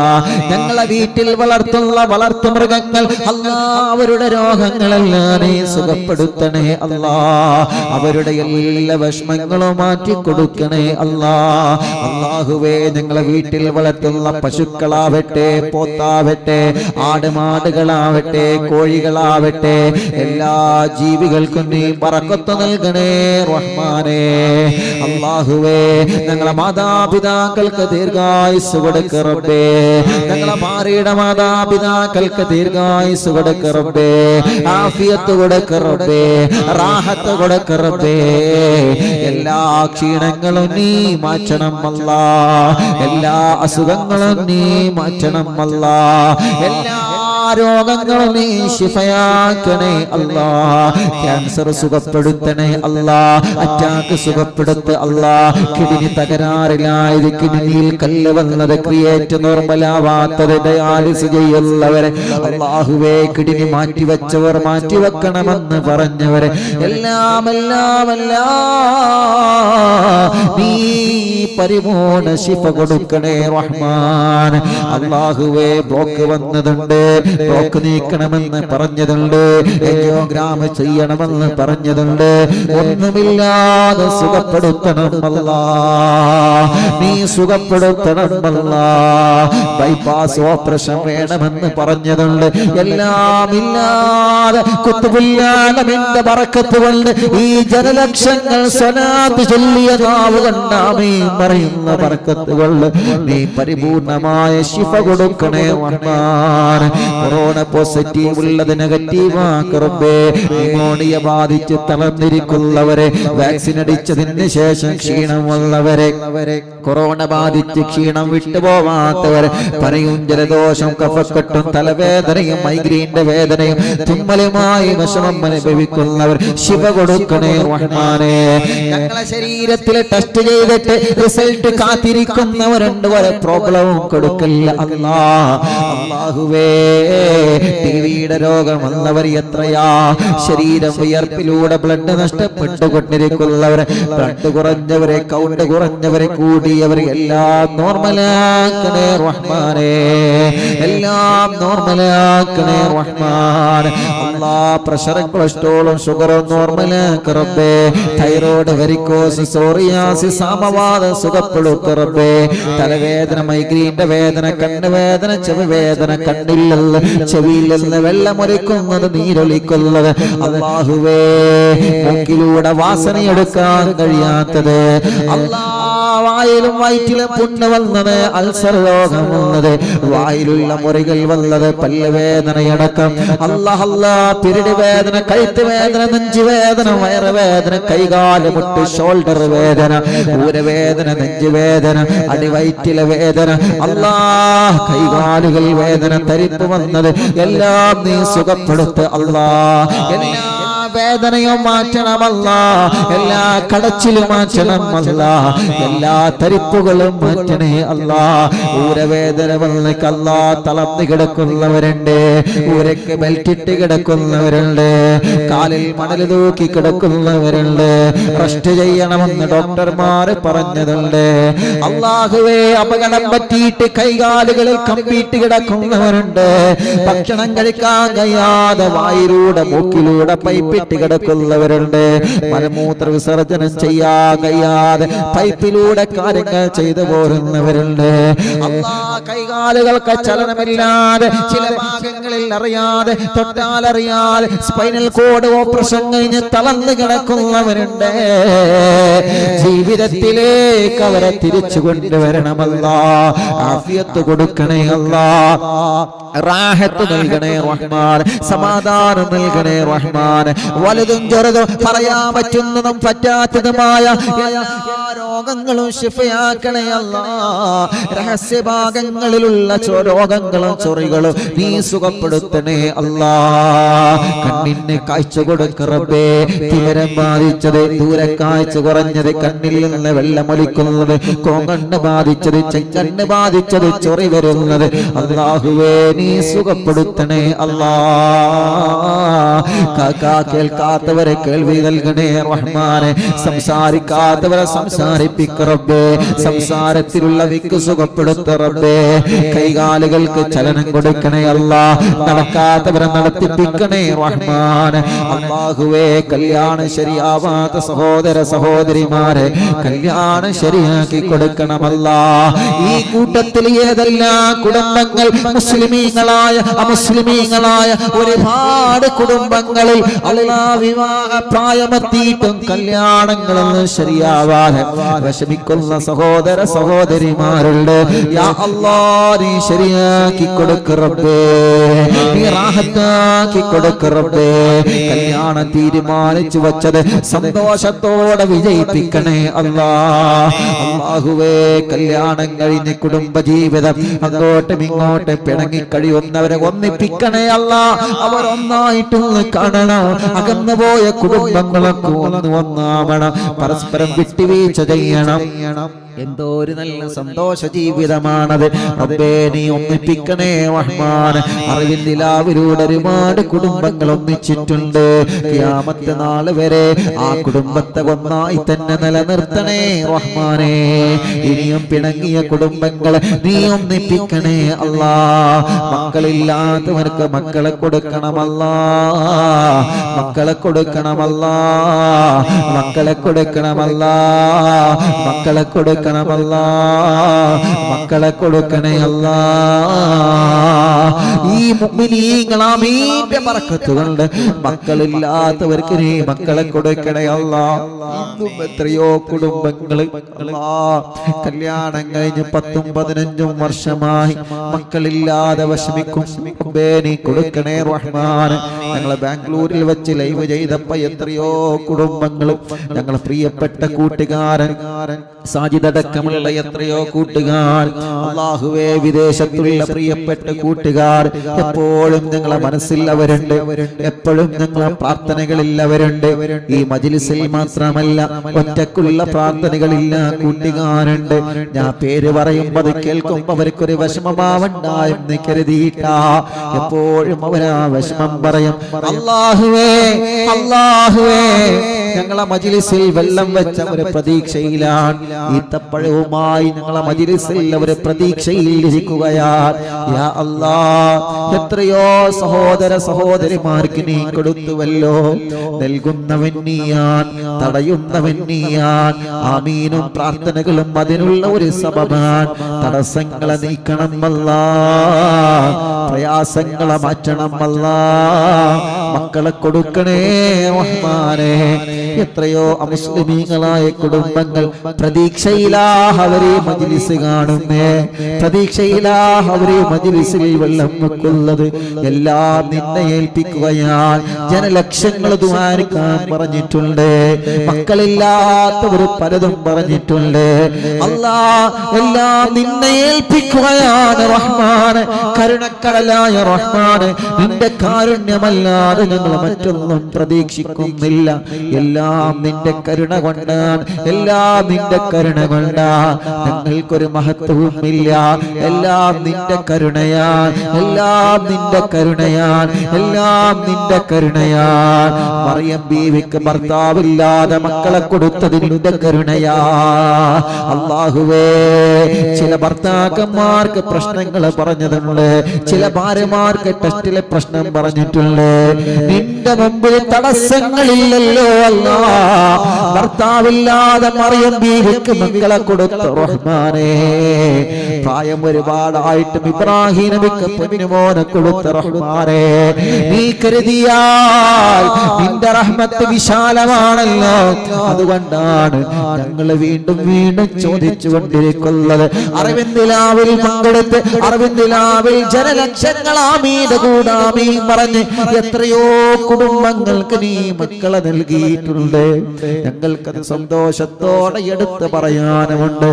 ഞങ്ങളെ വീട്ടിൽ വളർത്തുള്ള വളർത്തുമൃഗങ്ങൾ അല്ലാ, അവരുടെ രോഗങ്ങളെല്ലാം നീ സുഖപ്പെടുത്തണേ അല്ലാ. അവരുടെ എല്ലാ വിഷമങ്ങളും മാറ്റി കൊടുക്കണേ അല്ലാ. അല്ലാഹുവേ, ഞങ്ങളെ വീട്ടിൽ വളർത്തുന്ന പശുക്കളാവട്ടെ, പോത്താവട്ടെ, ആടുമാടുകളാവട്ടെ, കോഴികളാവട്ടെ, എല്ലാ ജീവികൾക്കും നീ ബറക്കത്ത് നൽകണേ റഹ്മാനേ. അല്ലാഹുവേ, ഞങ്ങളെ മാതാപിതാക്കൾക്ക് ദീർഘായുസ്സ് കൊടുക്ക് റബ്ബേ. ഞങ്ങളെ ഭാര്യയുടെ മാതാപിതാക്കൾക്ക് ദീർഘായുസ്സ് കൊടുക്ക് റബ്ബേ. ആഫിയത്ത് കൊടുക്ക് റബ്ബേ, റാഹത്ത് കൊടുക്ക് റബ്ബേ. എല്ലാ ക്ഷീണങ്ങളും നീ മാറ്റണം അല്ലാ. എല്ലാ അസുഖങ്ങളും നീ മാറ്റണം അല്ലാ. എല്ലാ രോഗങ്ങളും നീ ശിഫയാക്കണേ അല്ലാ. ക്യാൻസർ സുഖപ്പെടുത്തണേ അല്ലാ. അറ്റാക്ക് സുഖപ്പെടുത്ത അല്ലാ. കിഡ്നി തകരാറിലായത്, കിഡ്നിയിൽ കല്ല് വന്നത്, ക്രിയേറ്റ് നോർമലാവാത്തത്, ഡയാലിസ് ചെയ്യുന്നവരെ അല്ലാഹുവേ, കിഡ്നി മാറ്റിവെച്ചവർ മാറ്റിവെക്കണമെന്ന് പറഞ്ഞവരെ എല്ലാം നീ പരിപൂർണ ശിഫ കൊടുക്കണേ റഹ്മാൻ. അല്ലാഹുവേ, ബ്ലോക്ക് വന്നതുണ്ട്, ബ്ലോക്ക് നീക്കണമെന്ന് പറഞ്ഞതുണ്ട്, എൻജിയോഗ്രാം ചെയ്യണമെന്ന് പറഞ്ഞതുണ്ട്. ഒന്നുമില്ലാതെ സുഖപ്പെടുത്തണം അല്ലാ, നീ സുഖപ്പെടുത്തണം അല്ലാ. ബൈപ്പാസ് ഓപ്പറേഷൻ വേണമെന്ന് പറഞ്ഞതുണ്ട്. എല്ലാം ഇല്ലാതെ കുത്തുബുല്ലാലമിന്റെ ബറക്കത്ത് കൊണ്ട് ഈ ജനലക്ഷങ്ങൾ സ്വലാത്ത് ചൊല്ലിയ നാവ് കണ്ടാമീൻ പറയുന്ന ബറക്കത്ത് കൊണ്ട് നീ പരിപൂർണമായ ശിഫ കൊടുക്കണേ റഹ്മാൻ. കൊറോണ പോസിറ്റീവ് ഉള്ളത് നെഗറ്റീവ് ആക്കറബേ. ന്യൂമോണിയ ബാധിച്ച് തളർന്നിരിക്കുന്നവരെ, വാക്സിൻ അടിച്ചതിന് ശേഷം ക്ഷീണം വന്നവരെ, കൊറോണ ബാധിച്ച് ക്ഷീണം വിട്ടുപോവാത്തവരെ, പറയും ജലദോഷം, കഫക്കെട്ടും, തലവേദനയും, മൈഗ്രീന്റെ വേദനയും, തുമ്മലുമായി വിഷമം അനുഭവിക്കുന്നവർ ശിവ കൊടുക്കണേ റഹ്മാനേ. ഞങ്ങളെ ശരീരത്തിൽ ടെസ്റ്റ് ചെയ്തിട്ട് റിസൾട്ട് കാത്തിരിക്കുന്നവരുണ്ട്, വരെ പ്രോബ്ലവും കൊടുക്കില്ല അല്ലാ. അല്ലാഹുവേ, ടിവിയുടെ രോഗം വന്നവർ എത്രയാ. ശരീരം വിയർപ്പിലൂടെ ബ്ലഡ് നഷ്ടപ്പെട്ടുകൊണ്ടിരിക്കുന്നവരെ, ബ്ലഡ് കുറഞ്ഞവരെ, കൗണ്ട് കുറഞ്ഞവരെ, കൂടിയവരെ എല്ലാം നോർമലാക്കണേ റഹ്മാനേ. എല്ലാം നോർമലാക്കണേ റഹ്മാൻ. അല്ലാ, പ്രഷറും കൊളസ്ട്രോളും ഷുഗറും നോർമലാക്ക റബ്ബേ. തൈറോയ്ഡ്, വെരിക്കോസ്, സോറിയാസിസ്, സാമവാദം സുഖപ്പെടുത്ത റബ്ബേ. തലവേദന, മൈഗ്രീന്റെ വേദന, കണ്ണുവേദന, ചെവിവേദന, കണ്ണിലുള്ള ചെവിയിൽ നിന്ന് വെള്ളമൊലിക്കുന്നത് നീരൊലിക്കുന്നത് അല്ലാഹുവേ മൂക്കിലൂടെ വാസനയെടുക്കാൻ കഴിയാത്തത് വായിലും വയറ്റിലും പുണ്ണ് വന്നത് അൾസർ രോഗം വന്നത് വായിലുള്ള മുറികൾ വന്നത് പല്ലുവേദനയടക്കം പിരിടി വേദന കഴുത്ത് വേദന നെഞ്ചുവേദന വയറുവേദന കൈകാല് മുട്ട് ഷോൾഡർ വേദന ഊരവേദന നെഞ്ചുവേദന അടിവയറ്റിലെ വേദന കൈകാലുകൾ വേദന തരിപ്പ് വന്നത് എല്ലാം നീ സുഖപ്പെടുത്ത് എല്ലാ വേദനയും മാറ്റണമല്ല എല്ലാ കടച്ചിലും മാറ്റണമല്ല എല്ലാ തരിപ്പുകളും മാറ്റണേ അല്ലാ ഊരവേദന വന്നേക്കല്ല തളർന്നു കിടക്കുന്നവരുണ്ട് ഊരക്ക് ബെൽറ്റിട്ട് കിടക്കുന്നവരുണ്ട് കാലിൽ മണൽ തൂക്കി കിടക്കുന്നവരുണ്ട് റെസ്റ്റ് ചെയ്യണമെന്ന് ഡോക്ടർമാർ പറഞ്ഞതുണ്ട് അല്ലാഹുവേ അപകടം പറ്റിയിട്ട് കൈകാലുകളിൽ കമ്പിയിട്ട് കിടക്കുന്നവരുണ്ട് ഭക്ഷണം കഴിക്കാൻ കഴിയാതെ വായിലൂടെ മൂക്കിലൂടെ പൈപ്പിട്ട് കിടക്കുന്നവരുണ്ട് മലമൂത്ര വിസർജനം ചെയ്യാൻ കഴിയാതെ പൈപ്പിലൂടെ കാര്യങ്ങൾ ചെയ്തു പോരുന്നവരുണ്ട് കൈകാലുകൾക്ക് ചലനമില്ലാതെ ചില ഭാഗങ്ങളിൽ അറിയാതെ തൊട്ടാൽ അറിയാതെ സ്പൈനൽ കോഡ് ഓപ്പറേഷൻ കഴിഞ്ഞ് തളർന്നു കിടക്കുന്നവരുണ്ട് ജീവിതത്തിലേക്ക് അവരെ തിരിച്ചു കൊണ്ടുവരണമല്ലാ ആഫിയത്ത് കൊടുക്കണേ അല്ലാ റാഹത്ത് നൽകണേ റഹ്മാൻ സമാധാനം നൽകണേ റഹ്മാൻ വലുതും ചെറുതും പറയാൻ പറ്റുന്നതും പറ്റാത്തതുമായ രോഗങ്ങളും ശിഫയാക്കണേ അല്ലാ രഹസ്യഭാഗങ്ങളിലുള്ള രോഗങ്ങളും ചൊറികളും നീ സുഖപ്പെടുത്തണേ അല്ലാ കണ്ണിന് കാഴ്ച കൊടുക്ക റബ്ബേ തീരം ബാധിച്ചത് ദൂരെ കാഴ്ച കുറഞ്ഞത് കണ്ണിൽ നിന്ന് വെള്ളമൊലിക്കുന്നത് കോങ്കണ്ണ് ബാധിച്ചത് ചെങ്കണ്ണ് ബാധിച്ചത് ചൊറി വരുന്നത് അല്ലാഹുവേ നീ സുഖപ്പെടുത്തണേ അല്ലാ കേൾക്കാത്തവരെ കേൾവി നൽകണേ റഹ്മാനെ സംസാരിക്കാത്തവരെ സംസാരിപ്പിക്ക റബ്ബേ സംസാരത്തിലുള്ള വിക്ക് സുഖപ്പെടുത്ത റബ്ബേ കൈകാലുകൾക്ക് ചലനം കൊടുക്കണേ അല്ലാ നടക്കാത്തവരെ നടത്തിപ്പിക്കണേ റഹ്മാൻ അല്ലാഹുവേ കല്യാണം ശരിയാവാത്ത സഹോദര സഹോദരിമാരെ കല്യാണം ശരിയാക്കി കൊടുക്കണമല്ലാ ഈ കൂട്ടത്തിൽ ഏതെല്ലാം കുടുംബങ്ങൾ മുസ്ലിമീങ്ങളായ അമുസ്ലിമീങ്ങളായ ഒരുപാട് കുടുംബങ്ങളിൽ അല്ലാ വിവാഹ പ്രായമെത്തിയിട്ടും കല്യാണങ്ങളൊന്നും ശരിയാവാതെ വിഷമിക്കുന്ന സഹോദര സഹോദരിമാരുണ്ട് യാ അല്ലാ നീ ശരിയാക്കി കൊടുക്ക റബ്ബേ നീ റാഹത്താക്കി കൊടുക്ക റബ്ബേ കല്യാണം തീരുമാനിച്ചു വച്ചത് സന്തോഷത്തോടെ വിജയിപ്പിക്കണേ അല്ലാ അല്ലാഹുവേ കല്യാണം കഴിഞ്ഞ് കുടുംബജീവിതം അങ്ങോട്ടും ഇങ്ങോട്ടും പിണങ്ങി കഴിയുന്നവരെ ഒന്നിപ്പിക്കണേ അല്ലാ അവർ ഒന്നായിട്ടൊന്ന് കാണണം അകന്നു പോയ കുടുംബങ്ങളൊക്കെ ഒന്ന് ഒന്നാവണം പരസ്പരം വിട്ടുവീഴ്ച ചെയ്യണം എന്തോ ഒരു നല്ല സന്തോഷ ജീവിതമാണത് റബ്ബേ നീ ഒന്നിപ്പിക്കണേ റഹ്മാൻ അറിവിൻ നിലാവിലൂടെ ഒരുപാട് കുടുംബങ്ങൾ ഒന്നിച്ചിട്ടുണ്ട് ഖിയാമത്ത് നാൾ വരെ ആ കുടുംബത്തെ ഒന്നായി തന്നെ നിലനിർത്തണേ റഹ്മാനേ ഇനിയും പിണങ്ങിയ കുടുംബങ്ങളെ നീ ഒന്നിപ്പിക്കണേ അല്ലാ മക്കളില്ലാത്തവർക്ക് മക്കളെ കൊടുക്കണമല്ലാ മക്കളെ കൊടുക്കണമല്ലാ മക്കളെ കൊടുക്കണമല്ലാ മക്കളെ കൊടുക്കണമല്ലാ മക്കളെ കൊടുക്കണേ അല്ലാ ഈ മുഅ്മിനീങ്ങൾ ആമീന്റെ ബറക്കത്ത് കൊണ്ട് മക്കളില്ലാത്തവർക്ക് നീ മക്കളെ കൊടുക്കണേ അല്ലാ ഇന്നും എത്രയോ കുടുംബങ്ങൾ അല്ലാ കല്യാണം കഴിഞ്ഞ് 10-15 വർഷമായി മക്കളില്ലാതെ വിഷമിക്കും റബ്ബേ നീ കൊടുക്കണേ റഹ്മാൻ ഞങ്ങളെ ബാംഗ്ലൂരിൽ വെച്ച് ലൈവ് ചെയ്തപ്പോൾ എത്രയോ കുടുംബങ്ങൾ ഞങ്ങളെ പ്രിയപ്പെട്ട കൂട്ടുകാരൻ സാജിദടക്കമുള്ള എത്രയോ കൂട്ടുകാർ അല്ലാഹുവേ വിദേശത്തുള്ള പ്രിയപ്പെട്ട കൂട്ടുകാർ എപ്പോഴും ഞങ്ങളെ മനസ്സിൽ അവരുണ്ട് എപ്പോഴും ഞങ്ങളെ പ്രാർത്ഥനകളിൽ അവരുണ്ട് ഈ മജ്ലിസിൽ മാത്രമല്ല ഒറ്റക്കുള്ള പ്രാർത്ഥനകളില്ല കൂട്ടുകാരുണ്ട് ഞാൻ പേര് പറയുമ്പോൾ അത് കേൾക്കുമ്പോൾ അവർക്കൊരു വിഷമമാവണ്ടായെന്ന് കരുതിയിട്ടാ എപ്പോഴും അവരാ വിഷമം പറയും അല്ലാഹുവേ അല്ലാഹുവേ ഞങ്ങളെ മജ്ലിസിൽ വെള്ളം വെച്ച ഒരു പ്രതീക്ഷയിലാണ് ഈത്തപ്പഴവുമായി ഞങ്ങളെ മജ്ലിസിൽ ഒരു പ്രതീക്ഷയിൽ ഇരിക്കുകയാണ് യാ അല്ലാഹ് എത്രയോ സഹോദര സഹോദരിമാർക്ക് നീ കൊടുത്തുവല്ലോ നൽകുന്നവൻ നീയാൻ തടയുന്നവൻ നീയാൻ ആമീനും പ്രാർത്ഥനകളും അതിനുള്ള ഒരു സബബാൻ തടസ്സങ്ങളെ നീക്കണം അല്ലാഹ് പ്രയാസങ്ങളെ മാറ്റണം അല്ലാ. മക്കളെ കൊടുക്കണേ റഹ്മാനേ. എത്രയോ അമുസ്ലിമീങ്ങളായ കുടുംബങ്ങൾ പ്രതീക്ഷയിലാഹ് അവരെ മജ്ലിസ് കാണുന്നേ, പ്രതീക്ഷയിലാഹ് അവരെ മജ്ലിസിൽ വെള്ളം വെക്കുന്നത് എല്ലാം നിന്നെ ഏൽപ്പിക്കുകയാണ്. ജനലക്ഷങ്ങൾ ദുആരിക്കാൻ പറഞ്ഞിട്ടുണ്ട്, മക്കളില്ലാത്തവർ പലതും പറഞ്ഞിട്ടുണ്ട്. അല്ലാ എല്ലാം നിന്നെ ഏൽപ്പിക്കുകയാണ് റഹ്മാൻ. കരുണക്കടലായ റഹ്മാൻ, നിന്റെ കാരുണ്യമല്ലാതെ ഞങ്ങൾ മറ്റൊന്നും പ്രതീക്ഷിക്കുന്നില്ല. എല്ലാം നിന്റെ കരുണ കൊണ്ടാണ്, എല്ലാം നിന്റെ കരുണ കൊണ്ടാണ്. ഞങ്ങൾക്കൊരു മഹത്വവുമില്ല, എല്ലാം നിന്റെ കരുണയാൽ, എല്ലാം നിന്റെ കരുണയാൽ, എല്ലാം നിന്റെ കരുണയാൽ. മറിയം ബീവിക്ക് ഭർത്താവില്ലാതെ മക്കളെ കൊടുത്തത് നിന്റെ കരുണയാ അല്ലാഹുവേ. ചില ഭർത്താക്കന്മാർക്ക് പ്രശ്നങ്ങൾ പറഞ്ഞതുണ്ട്, ചില ഭാര്യമാർക്ക് ടെസ്റ്റിലെ പ്രശ്നം പറഞ്ഞിട്ടുണ്ട്. നിന്റെ മുമ്പിൽ തടസ്സങ്ങളില്ലല്ലോ അല്ലാ. ഭർത്താവില്ലാതെ മറിയം ബീവിക്ക് മക്കളെ കൊടുത്ത റഹ്മാനേ. പ്രായം ഒരുപാടായിട്ടും ഇബ്രാഹിം നബിക്ക് പൊന്നുമോനെ കൊടുത്ത റഹ്മാനേ. നീ കരുതിയാൽ നിന്റെ റഹ്മത്ത് വിശാലമാണല്ലോ. അതുകൊണ്ടാണ് ഞങ്ങൾ വീണ്ടും വീണ്ടും ചോദിച്ചു കൊണ്ടിരിക്കുന്നത്. അരവിന്ദിലാവിൽ പങ്കെടുത്ത് അരവിന്ദിലാവിൽ ജനലക്ഷങ്ങൾ ആമീന്റെ കൂടാമീൻ പറഞ്ഞ് എത്രയോ കുടുംബങ്ങൾക്ക് നീ മക്കളെ നൽകിയിട്ടുണ്ട്. ഞങ്ങൾക്കത് സന്തോഷത്തോടെ എടുത്ത് പറയാനുമുണ്ട്.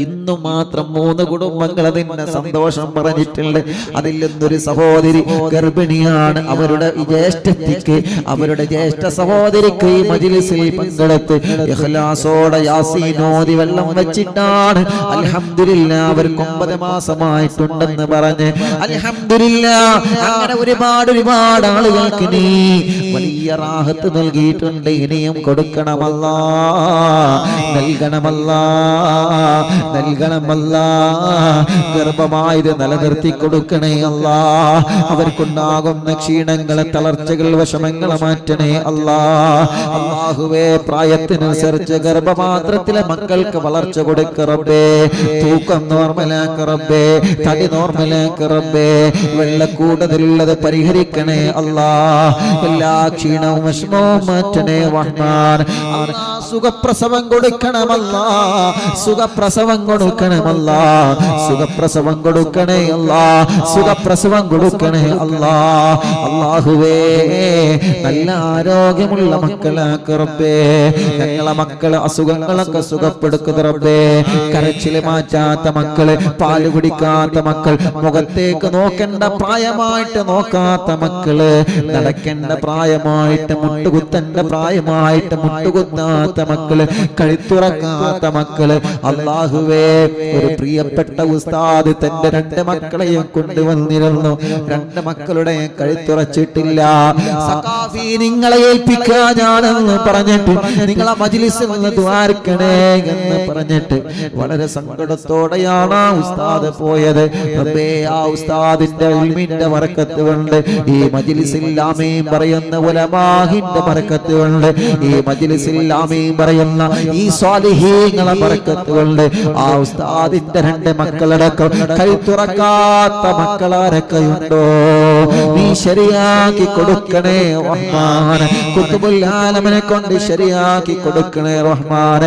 ഇന്നു മാത്രം 3 കുടുംബങ്ങൾ അതിന്റെ സന്തോഷം പറഞ്ഞിട്ടുണ്ട്. അതിൽ നിന്നൊരു സഹോദരി ഗർഭിണിയാണ്. അവരുടെ ജ്യേഷ്ഠത്തിക്ക്, അവരുടെ ജ്യേഷ്ഠ സഹോദരിക്ക് ഈ മജ്ലിസിൽ പങ്കെടുത്ത് ഇഖ്ലാസോടെ യാസീൻ ഓതി വെള്ളം വെച്ചിട്ടാണ് അൽഹംദുലില്ലാഹ് അവർക്ക് 9 മാസമായിട്ടുണ്ടെന്ന് പറഞ്ഞ് അൽഹംദുലില്ലാഹ്. അങ്ങനെ ഒരുപാട് ആളുകൾക്ക് നീ വലിയ റാഹത്ത് നൽകിയിട്ടുണ്ട്. ഇനിയും കൊടുക്കണമല്ലാ, നൽകണമല്ലാ, നൽകണമല്ലാ. ഗർഭമായത് നിലനിർത്തി കൊടുക്കണേ അല്ലാ. അവർക്കുണ്ടാകുന്ന ക്ഷീണങ്ങളെ, തളർച്ചകൾ, വിഷമങ്ങളെ മാറ്റണേ അല്ലാ. അല്ലാഹുവേ, പ്രായത്തിനനുസരിച്ച് ഗർഭപാത്രത്തിലെ മക്കൾക്ക് വളർച്ച കൊടുക്ക റബ്ബേ. തൂക്കം നോർമലാക്ക റബ്ബേ, തടി നോർമലാക്ക റബ്ബേ. വെള്ളക്കൂടുതലുള്ളത് പരിഹരിക്കണേ അല്ലാ. എല്ലാ ക്ഷീണവും വിഷമവും മാറ്റണേ റഹ്മാൻ. സുഖപ്രസവം കൊടുക്കണമല്ലാ, സുഖപ്രസവം കൊടുക്കണമല്ലാ, സുഖപ്രസവം കൊടുക്കണേ അല്ലാ, സുഖപ്രസവം കൊടുക്കണേ അല്ലാ. അല്ലാഹുവേ, നല്ല ആരോഗ്യമുള്ള മക്കളാക്ക റബ്ബേ. ഞങ്ങളെ മക്കളെ അസുഖങ്ങളൊക്കെ സുഖപ്പെടുക്കുന്ന റബ്ബേ. കരച്ചില് മാറ്റാത്ത മക്കള്, പാല് കുടിക്കാത്ത മക്കൾ, മുഖത്തേക്ക് നോക്കേണ്ട പ്രായമായിട്ട് നോക്കാത്ത മക്കള്, നടക്കേണ്ട പ്രായമായിട്ട് മുട്ടുകുത്തേണ്ട പ്രായമായിട്ട് മുട്ടുകുത്താത്ത മക്കള്, കഴുത്തുറക്കാത്ത മക്കള്. അല്ലാഹുവേ, ഒരു പ്രിയപ്പെട്ട ഉസ്താദ് തന്റെ 2 മക്കളെയും കൊണ്ടുവന്നിരുന്നു. 2 മക്കളുടെ കഴുത്തുറച്ചിട്ടില്ല. സഖാഫി, നിങ്ങളെ ഏൽപ്പിക്കാനാണെന്ന് പറഞ്ഞിട്ട് നിങ്ങളെ മജ്ലിസിൽ നിന്ന് ദ്വാരക്കണേ എന്ന് പറഞ്ഞിട്ട് വളരെ സങ്കടത്തോടെയാണ് ആ ഉസ്താദ് പോയത്. റബ്ബേ, ആ ഉസ്താദിന്റെ ഇൽമിന്റെ ബറക്കത്ത് കൊണ്ട്, ഈ മജ്ലിസിൽ ആമീൻ പറയുന്ന ഉലമാഹിന്റെ ബറക്കത്ത് കൊണ്ട്, ഈ മജ്ലിസിൽ ആമീൻ പറയുന്ന ഈ സ്വാലിഹീങ്ങളെ ബറക്കത്ത് കൊണ്ട് ആ ഉസ്താദിന്റെ 2 മക്കളടക്കം കഴുത്തുറക്കാത്ത മക്കളാരൊക്കെയുണ്ടോ നീ ശരിയാക്കി കൊടുക്കണേ റഹ്മാൻ. ഖുതുബുൽ ആലമിനെ കൊണ്ട് ശരിയാക്കി കൊടുക്കണേ റഹ്മാൻ.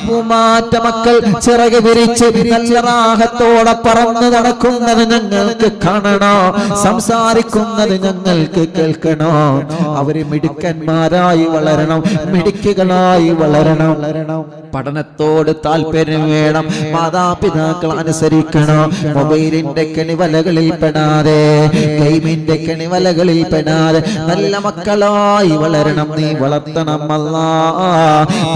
പൂമാറ്റ മക്കൾ ചിറക് വിരിച്ച് നല്ല റാഹത്തോടെ പറന്ന് നടക്കുന്നത് ഞങ്ങൾക്ക് കാണണോ, സംസാരിക്കുന്നത് ഞങ്ങൾക്ക് കേൾക്കണോ. അവര് മിടുക്കന്മാരായി വളരണം, മിടുക്കുകളായി വളരണം. പഠനത്തോട് താല്പര്യം വേണം, മാതാപിതാക്കൾ അനുസരിക്കണം. മൊബൈലിന്റെ കെണിവലകളിൽ പെടാതെ, ഗെയിമിന്റെ കെണിവലകളിൽ പെടാതെ നല്ല മക്കളായി വളരണം. നീ വളർത്തണം അല്ലാ.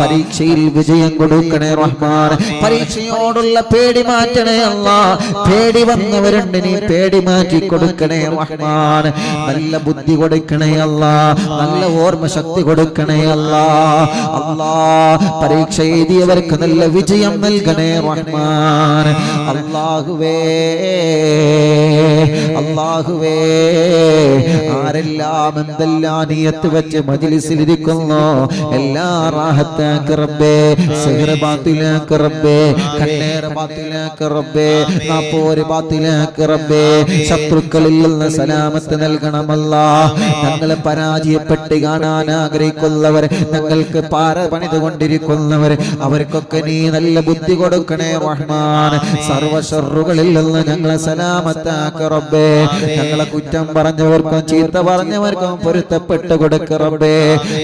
പരീക്ഷയിൽ വിജയം കൊടുക്കണേ റഹ്മാൻ. പരീക്ഷയോടുള്ള പേടി മാറ്റണേ അല്ലാ. പേടി വന്നവരുണ്ട്, നീ പേടി മാറ്റി കൊടുക്കണേ റഹ്മാൻ. നല്ല ബുദ്ധി കൊടുക്കണേ അല്ലാ, നല്ല ഓർമ്മ ശക്തി കൊടുക്കണേ അല്ലാ. അല്ലാ, പരീക്ഷ എഴുതിയവർക്ക് നല്ല വിജയം നൽകണേ നൽകണേ റഹ്മാൻ. അല്ലാഹുവേ അല്ലാഹുവേ ആരെല്ലാം എന്തെല്ലാം നിയത്ത് വെച്ച് മജ്ലിസിൽ ഇരിക്കുന്നു എല്ലാ റാഹത്താക്കി റബ്ബേ, സിഹ്ർ ബാത്തിലാക്കി റബ്ബേ, കണ്ണേർ ബാത്തിലാക്കി റബ്ബേ, നാപ്പോര് ബാത്തിലാക്കി റബ്ബേ, ശത്രുക്കളിൽ നിന്ന് സലാമത്ത് നൽകണമല്ലാ. ഞങ്ങളെ പരാജയപ്പെട്ട് കാണാൻ ആഗ്രഹിക്കുന്നവർ, ഞങ്ങൾക്ക് പാര പണിതുകൊണ്ടിരിക്കുന്നവർ, അവർക്കൊക്കെ നീ നല്ല ബുദ്ധി കൊടുക്കണേ റഹ്മാൻ. സർവ്വ ശർറുകളിൽ നിന്ന് ഞങ്ങളെ സലാമത്താക്കി റബ്ബേ. ഞങ്ങളെ കുറ്റം പറഞ്ഞവർക്കും ചീത്ത പറഞ്ഞവർക്കും പൊരുത്തപ്പെട്ട് കൊടുക്ക റബ്ബേ.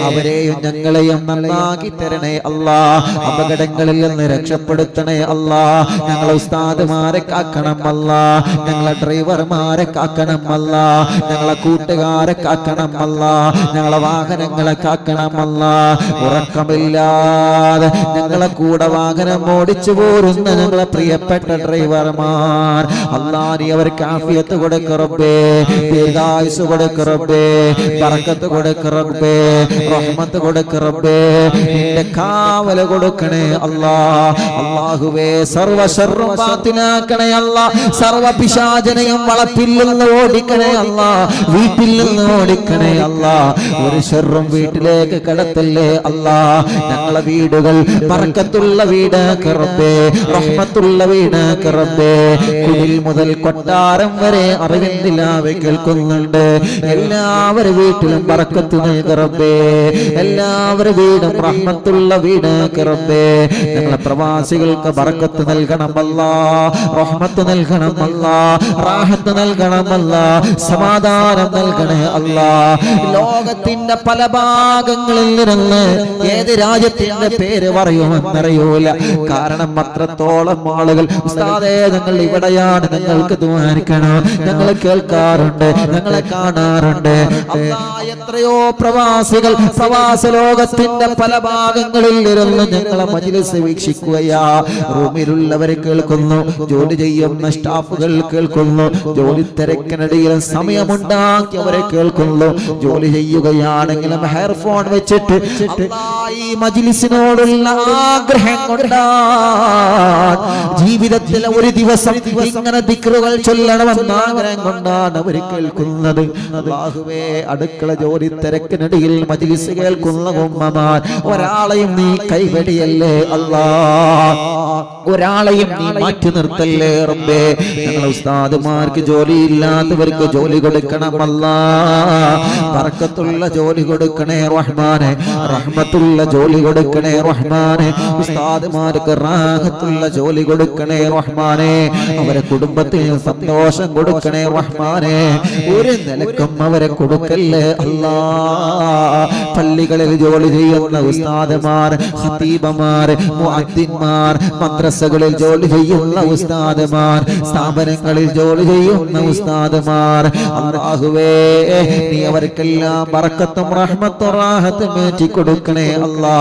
അവരെയും ഞങ്ങളെയും നന്നാക്കി തരണേ അല്ലാ. അപകടങ്ങളിൽ നിന്ന് രക്ഷപ്പെടുത്തണേ അല്ലാ. ഞങ്ങളെ ഉസ്താദുമാരെ കാക്കണം അല്ലാ. ഞങ്ങളെ ഡ്രൈവർമാരെ കാക്കണം അല്ലാ. ഞങ്ങളെ കൂട്ടുകാരെ കാക്കണം അല്ലാ. ഞങ്ങളെ വാഹനങ്ങളെ കാക്കണം അല്ലാ. ഉറക്കമില്ലാതെ ഞങ്ങളെ കൂടെ വാഹനം ഓടിച്ചു പോരുന്ന ഞങ്ങളെ പ്രിയപ്പെട്ട ഡ്രൈവർമാർ അല്ലാ, നീ അവർക്ക് ആഫിയത്ത് കൊടുക്ക റബ്ബേ, ദീർഘായുസ് കൊടുക്ക റബ്ബേ, ബറക്കത്ത് കൊടുക്ക റബ്ബേ, റഹ്മത്ത് കൊടുക്ക റബ്ബേ, നിന്റെ കാവല കൊടുക്കണേ അല്ലാ. അല്ലാഹുവേ സർവ്വ ശർറും ബാത്തിലാക്കണേ അല്ലാ. സർവ്വ പിശാചനെയും വളപ്പിൽ നിന്ന് ഓടിക്കണേ അല്ലാ. വീട്ടിൽ നിന്ന് ഓടിക്കണേ അല്ലാ. ഒരു ശർറും വീട്ടിലേക്ക് കടത്തല്ലേ അല്ലാ. ഞങ്ങളെ വീടുകൾ ബറക്കത്തുള്ള വീടാക്കി റബ്ബേ, റഹ്മത്തുള്ള വീടാക്കി റബ്ബേ. കുടിൽ മുതൽ കൊട്ടാരം വരെ അറിവിന്ദിലാവ് കേൾക്കുന്നുണ്ട്. എല്ലാവരും വീട്ടിലും ബറക്കത്ത് നൽക റബ്ബേ. എല്ലാവരും വീടും റഹ്മത്തുള്ള വീടാക്കി റബ്ബേ. ഞങ്ങളെ പ്രവാസികൾക്ക് ബറക്കത്ത് നൽകണമല്ലാ, റഹ്മത്ത് നൽകണമല്ലാ, റാഹത്ത് നൽകണമല്ലാ, സമാധാനം നൽകണേ അല്ലാ. ലോകത്തിന്റെ പല ഭാഗങ്ങളിൽ നിന്ന് ഏത് രാജ്യത്തിന്റെ പേര് പറയുമെന്നറിയൂല. കാരണം അത്രത്തോളം ആളുകൾ ഉസ്താദേ ഞങ്ങൾ ഇവിടെയാണ്, നിങ്ങൾക്ക് ദ്വാരിക്കണം, ഞങ്ങൾ കേൾക്കാറുണ്ട്, ഞങ്ങളെ കാണാറുണ്ട്. എത്രയോ പ്രവാസികൾ പ്രവാസ ലോകത്തിന്റെ പല ഭാഗങ്ങളിൽ ഇരുന്ന് ഞങ്ങളെ മജ്ലിസ് വീക്ഷിക്കുകയാ. റൂമിലുള്ളവരെ കേൾക്കുന്നു, ജോലി ചെയ്യുന്ന സ്റ്റാഫുകൾ കേൾക്കുന്നു, ജോലി തിരക്കിനിടയിൽ സമയമുണ്ടാക്കിയവരെ കേൾക്കുന്നു. ജോലി ചെയ്യുകയാണെങ്കിലും ഹെയർഫോൺ വെച്ചിട്ട് ഈ മജ്ലിസിനോടുള്ള ആഗ്രഹം കൊണ്ടാണ്, ജീവിതത്തിൽ ഒരു ദിവസം ഇങ്ങനെ ദിക്റുകൾ ചൊല്ലണമെന്ന ആഗ്രഹം കൊണ്ടാണ് അവർ കേൾക്കുന്നത്. അല്ലാഹുവേ അടുക്കള ജോലി തിരക്കിനിടയിൽ മജ്ലിസ് കേൾക്കുന്ന ഉമ്മമാർ ഒരാളെയും നീ കൈവെടിയല്ലേ അല്ലാ, ഒരാളെയും നീ മാറ്റി നിർത്തല്ലേ റബ്ബേ. ഞങ്ങളെ ഉസ്താദുമാർക്ക് ജോലിയില്ലാത്തവർക്ക് ജോലി കൊടുക്കണമല്ലാ. ബറക്കത്തുള്ള ജോലി കൊടുക്കണേ റഹ്മാനെ, റഹ്മത്തുള്ള ജോലി കൊടുക്കണേ റഹ്മാനെ. ഉസ്താദുമാർക്ക് റാഹത്തുള്ള ജോലി കൊടുക്കണേ റഹ്മാനെ. അവരെ കുടുംബത്തിന് സന്തോഷം കൊടുക്കണേ റഹ്മാനെ. ഒരു നിലക്കും അവരെ കൊടുക്കല്ലേ അല്ലാ. പള്ളികളിൽ ജോലി ചെയ്യുന്ന ഉസ്താദുമാർ, ഖതീബമാർ, മുഅദ്ദിൻമാർ, മദ്രസകളിൽ ജോലി ചെയ്യുന്ന ഉസ്താദുമാർ, സ്ഥാപനങ്ങളിൽ ജോലി ചെയ്യുന്ന ഉസ്താദുമാർ, അല്ലാഹുവേ നീ അവർക്കെല്ലാം ബറക്കത്തും റഹ്മത്തും റാഹത്തും ഏറ്റി കൊടുക്കണേ അല്ലാ.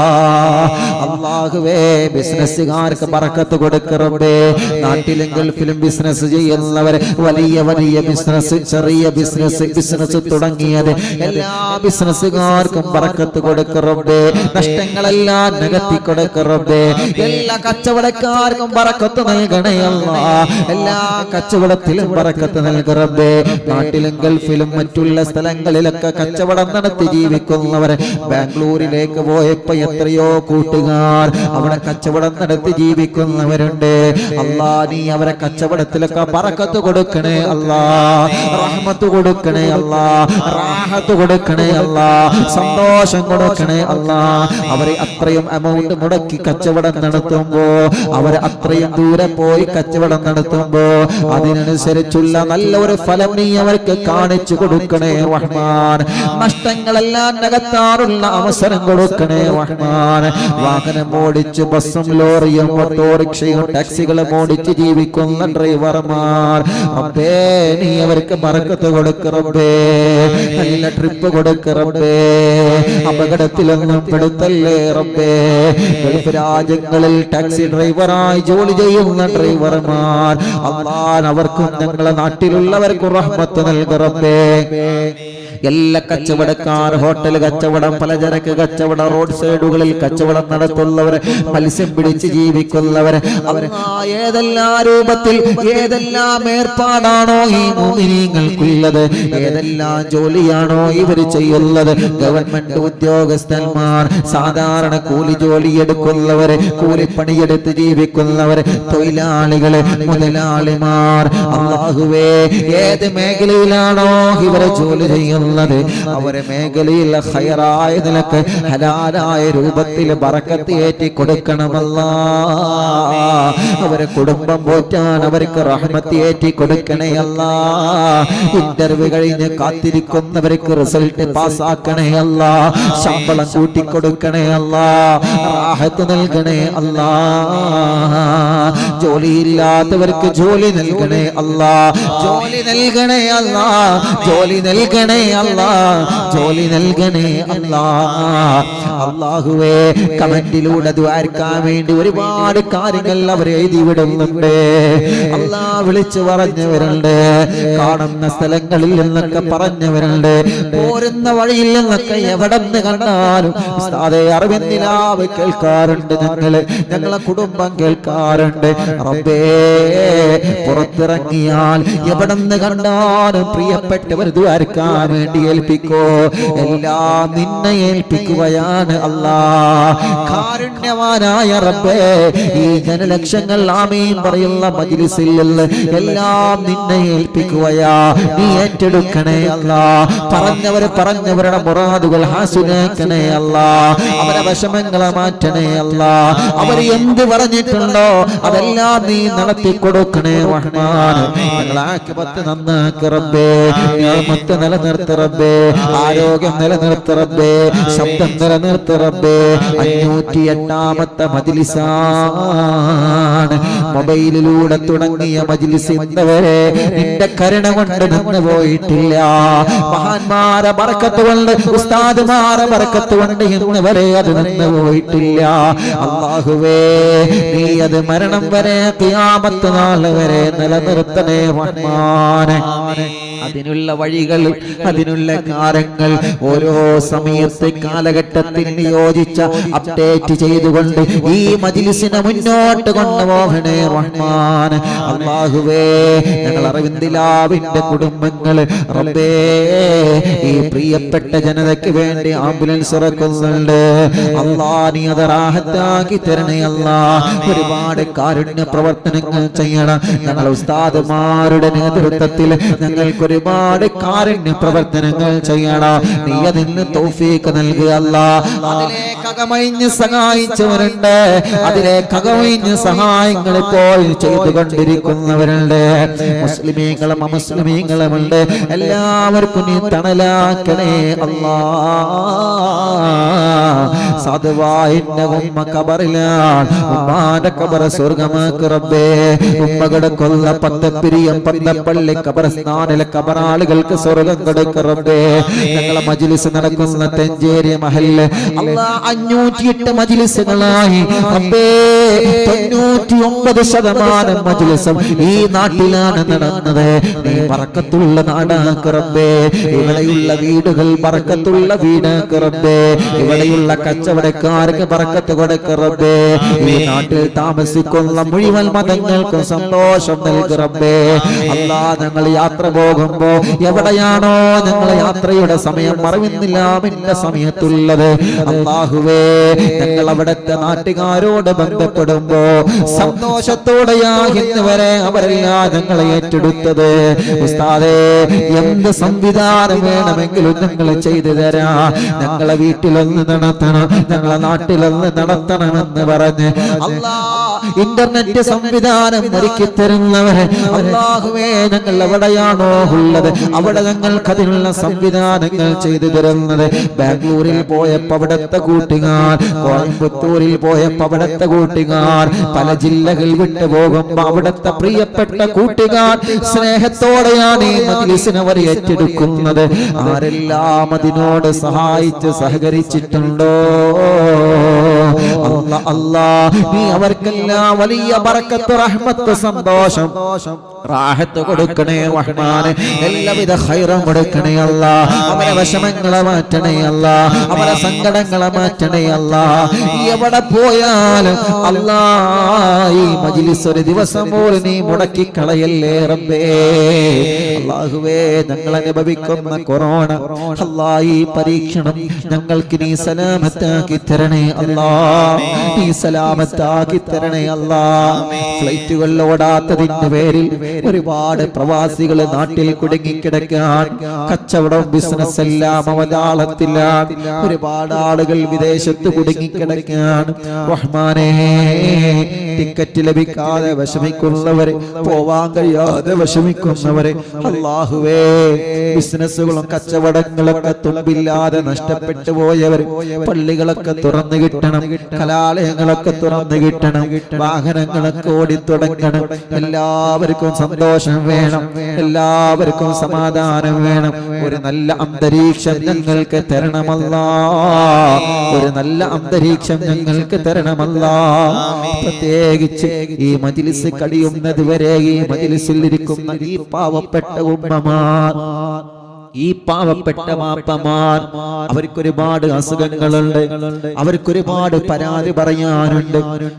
അല്ലാഹുവേ ബിസിനസ്സുകാർക്ക് ബറക്കത്ത് കൊടുക്ക റബ്ബേ. നാട്ടിലും ഗൾഫിലും ബിസിനസ് ചെയ്യുന്നവർ വലിയ വലിയ ബിസിനസ്, ചെറിയ ബിസിനസ് തുടങ്ങിയത് എല്ലാ ബിസിനസ്സുകാർക്കും ബറക്കത്ത് കൊടുക്ക റബ്ബേ. നഷ്ടങ്ങളെല്ലാം നികത്തി കൊടുക്ക റബ്ബേ. എല്ലാ കച്ചവടക്കാർക്കും ബറക്കത്ത് നൽകണേ അല്ലാ. എല്ലാ കച്ചവടത്തിലും ബറക്കത്ത് നൽക റബ്ബേ. നാട്ടിലും ഗൾഫിലും മറ്റുള്ള സ്ഥലങ്ങളിലൊക്കെ കച്ചവടം നടത്തി ജീവിക്കുന്നവർ, ബാംഗ്ലൂരിലേക്ക് പോയപ്പോ എത്രയോ കൂട്ടുകാർ അവിടെ കച്ചവടം നടത്തി ജീവിക്കുന്നവരുണ്ട്. അല്ലാ നീ അവരെ കച്ചവടത്തിലൊക്കെ ബറക്കത്ത് കൊടുക്കണേ അല്ലാ, റഹ്മത്ത് കൊടുക്കണേ അല്ലാ, റാഹത്ത് കൊടുക്കണേ അല്ലാ, സന്തോഷം കൊടുക്കണേ അല്ലാ. അവരെ അത്രയും എമൗണ്ട് മുടക്കി കച്ചവടം നടത്തുമ്പോ, അവർ അത്രയും ദൂരെ പോയി കച്ചവടം നടത്തുമ്പോ അതിനനുസരിച്ചുള്ള നല്ല ഒരു ഫലം നീ അവർക്ക് കാണിച്ചു കൊടുക്കണേ റഹ്മാൻ. നഷ്ടങ്ങളെല്ലാം നികത്താറുള്ള അവസരം കൊടുക്കണേ റഹ്മാൻ. വാഹനം ഓടിച്ച് ബസ്സും ലോറിയും ഓട്ടോറിക്ഷയും ടാക്സികളും ഓടിച്ച് ജീവിക്കുന്ന ഡ്രൈവർമാർ റബ്ബേ നീ അവർക്ക് ബറക്കത്ത് കൊടുക്ക റബ്ബേ. നല്ല ട്രിപ്പ് കൊടുക്ക റബ്ബേ. അപകടത്തിലൊന്നും പെടുത്തല്ലേ റബ്ബേ. ഗൾഫ് രാജ്യങ്ങളിൽ ടാക്സി ഡ്രൈവറായി ജോലി ചെയ്യുന്ന ഡ്രൈവർമാർ അല്ലാഹ് അവർക്കും ഞങ്ങളെ നാട്ടിലുള്ളവർക്കും റഹ്മത്ത് നൽക റബ്ബേ. എല്ലാ കച്ചവടക്കാർ, ഹോട്ടൽ കച്ചവടം, പലചരക്ക് കച്ചവടം, റോഡ് സൈഡുകളിൽ കച്ചവടം നടത്തുന്നവർ, മത്സ്യം പിടിച്ച് ജീവിക്കുന്നവർ, ഏതെല്ലാം രൂപത്തിൽ ഏതെല്ലാം ഏർപ്പാടാണോ ഈ മുഅ്മിനീങ്ങൾക്കുള്ളത്, ഏതെല്ലാം ജോലിയാണോ ഇവർ ചെയ്യുന്നത്, ഗവൺമെന്റ് ഉദ്യോഗസ്ഥന്മാർ, സാധാരണ കൂലി ജോലി എടുക്കുന്നവര്, കൂലിപ്പണിയെടുത്ത് ജീവിക്കുന്നവര്, തൊഴിലാളികള്, മുതലാളിമാർ, അല്ലാഹുവേ ഏത് മേഖലയിലാണോ ഇവരെ ജോലി ചെയ്യുന്നത് അവരെ മേഖലയിൽ ഖൈറായ നിലക്ക് ഹലാലായ രൂപത്തിൽ ബറക്കത്ത് ഏറ്റി കൊടുക്കണമല്ലാ. അവരെ കുടുംബം പോറ്റാൻ അവർക്ക് റഹ്മത്ത് ഏറ്റി കൊടുക്കണേ അല്ലാ. ഇന്റർവ്യൂ കഴിഞ്ഞ് കാത്തിരിക്കുന്നവർക്ക് റിസൾട്ട് പാസ്സാക്കണേ അല്ലാ. ശമ്പളം കൂട്ടിക്കൊടുക്കണേ അല്ലാ. റാഹത്ത് നൽകണേ അല്ലാ. ജോലിയില്ലാത്തവർക്ക് ജോലി നൽകണേ അല്ലാ. ജോലി നൽകണേ അല്ലാ. ജോലി നൽകണേ അല്ലാ. ജോലി നൽകണേ അല്ലാ. അല്ലാഹുവേ കമന്റിലൂടെ ദുആർക്കാൻ വേണ്ടി ഒരുപാട് കാര്യങ്ങൾ അവർ എഴുതി വിടുന്നുണ്ട്. അല്ലാ വിളിച്ചു പറഞ്ഞവരുണ്ട്, കാണുന്ന സ്ഥലങ്ങളിൽ നിന്നൊക്കെ പറഞ്ഞവരുണ്ട്, പോരുന്ന വഴിയിൽ നിന്നൊക്കെ എവിടെ നിന്ന് കണ്ടാലും ഉസ്താദേ അറിവിന്ദിലാവ് കേൾക്കാറുണ്ട്, ഞങ്ങളെ കുടുംബം കേൾക്കാറുണ്ട്. റബ്ബേ പുറത്തിറങ്ങിയാൽ എവിടെ നിന്ന് കണ്ടാലും പ്രിയപ്പെട്ടവർ ദുആർക്കാൻ വേണ്ടി ഏൽപ്പിക്കോ. എല്ലാം നിന്നെ ഏൽപ്പിക്കുകയാണ് അല്ലാ. കാരുണ്യവാനായ റബ്ബേ ഈ ജനലക്ഷങ്ങൾ ആമീൻ പറയുന്ന മജ്ലിസിൽ എല്ലാം നിന്നെ ഏൽപ്പിക്കുകയാ. നീ ഏറ്റെടുക്കണേ അല്ലാ. പറഞ്ഞവരുടെ മുറാദുകൾ ഹാസുനാക്കണേ അല്ലാ. അവരെ വിഷമങ്ങളെ മാറ്റണേ അല്ലാ. അവർ എന്ത് പറഞ്ഞിട്ടുണ്ടോ അതെല്ലാം നീ നടത്തി കൊടുക്കണേ റഹ്മാൻ. ഞങ്ങളെ ആഖിബത്ത് നന്നാക്ക് റബ്ബേ. നിഅമത്ത് നിലനിർത്ത് റബ്ബേ. ആരോഗ്യം നിലനിർത്ത് റബ്ബേ. ശബ്ദം നിലനിർത്ത് റബ്ബേ. 508ാമത്തെ മജ്ലിസാണ്. മൊബൈലിലൂടെ തുടങ്ങിയ മജ്ലിസ് ഇന്നവരെ നിന്റെ കരുണ കൊണ്ട് നിന്ന് പോയിട്ടില്ല. മഹാന്മാരെ ബർക്കത്ത് കൊണ്ട്, ഉസ്താദുമാരെ ബർക്കത്ത് കൊണ്ട് ഇന്നുവരെ അത് നിന്ന് പോയിട്ടില്ല. അല്ലാഹുവേ നീ അത് മരണം വരെ ഖിയാമത്ത് നാൾ വരെ നിലനിർത്തണേ റഹ്മാനെ. അതിനുള്ള വഴികൾ, അതിനുള്ള കാര്യങ്ങൾ ഓരോ സമയത്തെ കാലഘട്ടത്തിൽ നിയോജിച്ച അപ്ഡേറ്റ് ചെയ്തുകൊണ്ട് ഈ മജ്ലിസിനെ മുന്നോട്ട് കൊണ്ടുപോകണേ റഹ്മാൻ. അല്ലാഹുവേ ഞങ്ങൾ അറിവിന്ദിലാവിന്റെ കുടുംബങ്ങൾ റബ്ബേ ഈ പ്രിയപ്പെട്ട ജനതയ്ക്ക് വേണ്ടി ആംബുലൻസ് ഇറക്കുന്നുണ്ട്. അല്ലാ നീ അത് റാഹത്താക്കി തരണേ അല്ലാ. ഒരുപാട് കാരുണ്യ പ്രവർത്തനങ്ങൾ ചെയ്യണം. ഞങ്ങൾ ഉസ്താദുമാരുടെ നേതൃത്വത്തിൽ ഞങ്ങൾക്ക് ഒരുപാട് കാരുണ്യ പ്രവർത്തനങ്ങൾ ചെയ്യണം. നീ അതിന് തൗഫീഖ് നൽകുക അല്ലാ. അതിലേക്കകമഴിഞ്ഞ് സഹായിച്ചവരുണ്ട്, അതിലേക്കകമഴിഞ്ഞ് സഹായങ്ങൾ ഇപ്പോൾ ചെയ്തുകൊണ്ടിരിക്കുന്നവരുണ്ട്. മുസ്ലിമീങ്ങളും അമുസ്ലിമീങ്ങളുമുണ്ട്. എല്ലാവർക്കും നീ തണലാക്കണേ അല്ലാ. സാധുവായിന്റെ ഉമ്മ കബറിലാണ്, ഉമ്മാന്റെ കബർ സ്വർഗമാക്ക് റബ്ബേ. ഉമ്മ കിടക്കുന്ന പത്തപ്പിരിയം പന്തപ്പള്ളി കബർസ്ഥാനിലെ കബറാളുകൾക്ക് സ്വർഗം കൊടുക്ക് റബ്ബേ. ഞങ്ങളെ മജ്ലിസ് നടക്കുന്ന തെഞ്ചേരി മഹല്ല് അല്ലാ 508 മജ്ലിസുകളായി റബ്ബേ 99% മജ്ലിസും ഈ നാട്ടിലാണ് നടന്നത്. നീ ബർക്കത്തുള്ള നാടാക്ക് റബ്ബേ. ഇവിടെയുള്ള വീടുകൾ ബർക്കത്തുള്ള വീടാക്ക് റബ്ബേ. ഇവിടെയുള്ള കച്ചവടക്കാർക്ക് ബർക്കത്ത് കൊടുക്ക് റബ്ബേ. ഈ നാട്ടിൽ താമസിക്കുന്ന മുഴുവൻ മതങ്ങൾക്കും സന്തോഷം നൽകു റബ്ബേ. അല്ലാ ഞങ്ങൾ യാത്ര പോകുമ്പോ എവിടെയാണോ ഞങ്ങളെ യാത്രയുടെ സമയം അറിവിന്നില്ലാമിന്റെ സമയത്തുള്ളത് അല്ലാഹുവേ ഞങ്ങൾ അവിടുത്തെ നാട്ടുകാരോട് ബന്ധപ്പെടുമ്പോ സന്തോഷത്തോടെയാ ഇന്ന് വരെ അവരെല്ലാം ഞങ്ങളെ ഏറ്റെടുത്തത്. ഉസ്താദേ എന്ത് സംവിധാനം വേണമെങ്കിലും ഞങ്ങൾ ചെയ്തു തരാ. ഞങ്ങളെ വീട്ടിലൊന്ന് നടത്തണം, ഞങ്ങളെ നാട്ടിലൊന്ന് നടത്തണമെന്ന് പറഞ്ഞ് അല്ലാ ഇന്റർനെറ്റ് സംവിധാനം ഒരുക്കി തരുന്നവരെ അല്ലാഹുവേ ഞങ്ങൾ എവിടെയാണോ ഉള്ളത് അവിടെ ഞങ്ങൾക്ക് അതിനുള്ള സംവിധാനങ്ങൾ ചെയ്തു തരുന്നത്. ബാംഗ്ലൂരിൽ പോയപ്പോ അവിടുത്തെ കൂട്ടുകാർ, കോയമ്പത്തൂരിൽ പോയപ്പോ അവിടുത്തെ കൂട്ടുകാർ, പല ജില്ലകൾ വിട്ടു പോകുമ്പോ അവിടുത്തെ പ്രിയപ്പെട്ട കൂട്ടുകാർ സ്നേഹത്തോടെയാണ് ഈ മജ്ലിസിനെ അവർ ഏറ്റെടുക്കുന്നത്. ആരെല്ലാം അതിനോട് സഹായിച്ച് സഹകരിച്ചിട്ടുണ്ടോ അല്ലാ അല്ലാഹ് നീ അവർക്കെല്ലാം വലിയ ബറക്കത്ത് റഹ്മത്ത് സന്തോഷം റാഹത്ത് കൊടുക്കണേ റഹ്മാനെ എല്ലാവിധ ഖൈറും കൊടുക്കണേ അല്ലാഹ് അവരെ വിഷമങ്ങളെ മാറ്റണേ അല്ലാഹ് അവരെ സങ്കടങ്ങളെ മാറ്റണേ അല്ലാഹ് എവിടെ പോയാലും അല്ലാഹ് ഈ മജ്ലിസ് ഒരു ദിവസം പോലും നീ മുടക്കി കളയല്ലേ റബ്ബേ അല്ലാഹുവേ ഞങ്ങൾ അനുഭവിക്കുന്ന കൊറോണ അല്ലാഹ് ഈ പരീക്ഷണം ഞങ്ങൾക്ക് നീ സലാമത്താക്കി തരണേ അല്ലാഹ് നീ സലാമത്താക്കി തരണേ അല്ലാഹ് ഫ്ലൈറ്റുകൾ ഓടാത്തതിന്റെ പേരിൽ ഒരുപാട് പ്രവാസികൾ നാട്ടിൽ കുടുങ്ങിക്കിടക്കാൻ കച്ചവടം ബിസിനസ് എല്ലാം അവതാളത്തിലാണ് ഒരുപാട് ആളുകൾ വിദേശത്ത് കുടുങ്ങിക്കിടക്കാൻ റഹ്മാനേ ടിക്കറ്റ് ലഭിക്കാതെ വിഷമിക്കുന്നവരെ പോവാൻ കഴിയാതെ വിഷമിക്കുന്നവരെ അല്ലാഹുവേ ബിസിനസ്സുകളും കച്ചവടങ്ങളൊക്കെ തുമ്പില്ലാതെ നഷ്ടപ്പെട്ടു പോയവർ പള്ളികളൊക്കെ തുറന്നു കിട്ടണം കലാലയങ്ങളൊക്കെ തുറന്നു കിട്ടണം വാഹനങ്ങളൊക്കെ ഓടിത്തുടങ്ങണം എല്ലാവർക്കും സന്തോഷം വേണം എല്ലാവർക്കും സമാധാനം വേണം ഒരു നല്ല അന്തരീക്ഷം ഞങ്ങൾക്ക് തരണമല്ലാ ഒരു നല്ല അന്തരീക്ഷം ഞങ്ങൾക്ക് തരണമല്ലാ പ്രത്യേകിച്ച് ഈ മജ്ലിസ് കഴിയുന്നത് വരെ ഈ മജ്ലിസിൽ ഇരിക്കുന്ന ഈ പാവപ്പെട്ട ഉമ്മമാർ ഈ പാവപ്പെട്ട മാപ്പമാർ അവർക്കൊരുപാട് അസുഖങ്ങളുണ്ട് അവർക്കൊരുപാട് പരാതി പറയാനുണ്ട്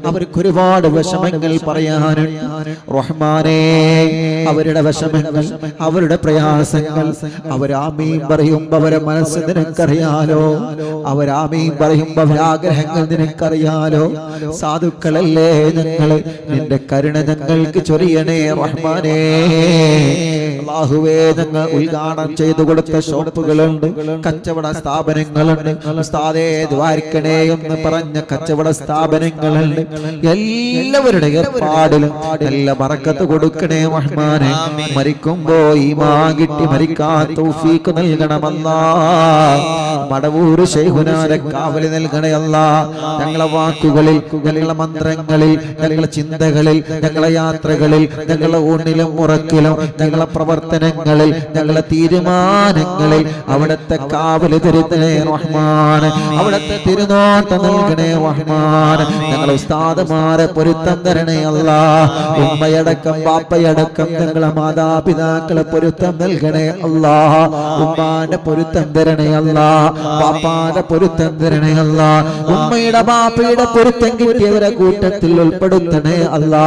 അവർക്കൊരുപാട് വിഷമങ്ങൾ പറയാനുണ്ട് റഹ്മാനേ അവരുടെ വിഷമങ്ങൾ അവരുടെ പ്രയാസങ്ങൾ അവരാമീൻ പറയുമ്പോ അവരെ മനസ്സ് നിനക്കറിയാലോ അവരാമീൻ പറയുമ്പോ അവരാഗ്രഹങ്ങൾ നിനക്കറിയാലോ സാധുക്കളല്ലേ ഞങ്ങള് നിന്റെ കരുണ ഞങ്ങൾക്ക് ചൊരിയണേ റഹ്മാനേ അല്ലാഹുവേ ഞങ്ങൾ ഉദ്ഘാടനം ചെയ്തു കൊടുത്ത ഷോപ്പുകളുണ്ട് കച്ചവട സ്ഥാപനങ്ങളുണ്ട് ഉസ്താദേ ദ്വാരക്കണേ എന്ന് പറഞ്ഞ കച്ചവട സ്ഥാപനങ്ങളുണ്ട് എല്ലാവരുടെ ഏർപ്പാടിലും നല്ല ബറക്കത്ത് കൊടുക്കണേ റഹ്മാനെ മരിക്കുമ്പോ ഈമാൻ കിട്ടി മരിക്കാൻ തൗഫീഖ് നൽകണമല്ലാ മടവൂർ ശൈഖുനാനെ കാവലി നൽകണേ അല്ലാ ഞങ്ങളെ വാക്കുകളിൽ ഞങ്ങളെ മന്ത്രങ്ങളിൽ ഞങ്ങളെ ചിന്തകളിൽ ഞങ്ങളെ യാത്രകളിൽ ഞങ്ങളെ ഊണിലും ഉറക്കിലും ഞങ്ങളെ പ്രവർത്തനങ്ങളിൽ ഞങ്ങളെ തീരുമാനങ്ങളിൽ അവിടുത്തെ കാവല് തരുന്നേ റഹ്മാൻ അവിടുത്തെ തിരുനോട്ടം നൽകണേ റഹ്മാൻ ഞങ്ങളെ ഉസ്താദുമാരെ പൊരുത്തം തരണേ അല്ലാ ഉമ്മയടക്കം ബാപ്പയടക്കം ഞങ്ങളെ മാതാപിതാക്കളെ പൊരുത്തം നൽകണേ അല്ലാ ഉമ്മാന്റെ പൊരുത്തം തരണേ അല്ലാ ബാപ്പാന്റെ പൊരുത്തം തരണേ അല്ലാ ഉമ്മയുടെ ബാപ്പയുടെ പൊരുത്തം കിട്ടിയവരെ കൂട്ടത്തിൽ ഉൾപ്പെടുത്തണേ അല്ലാ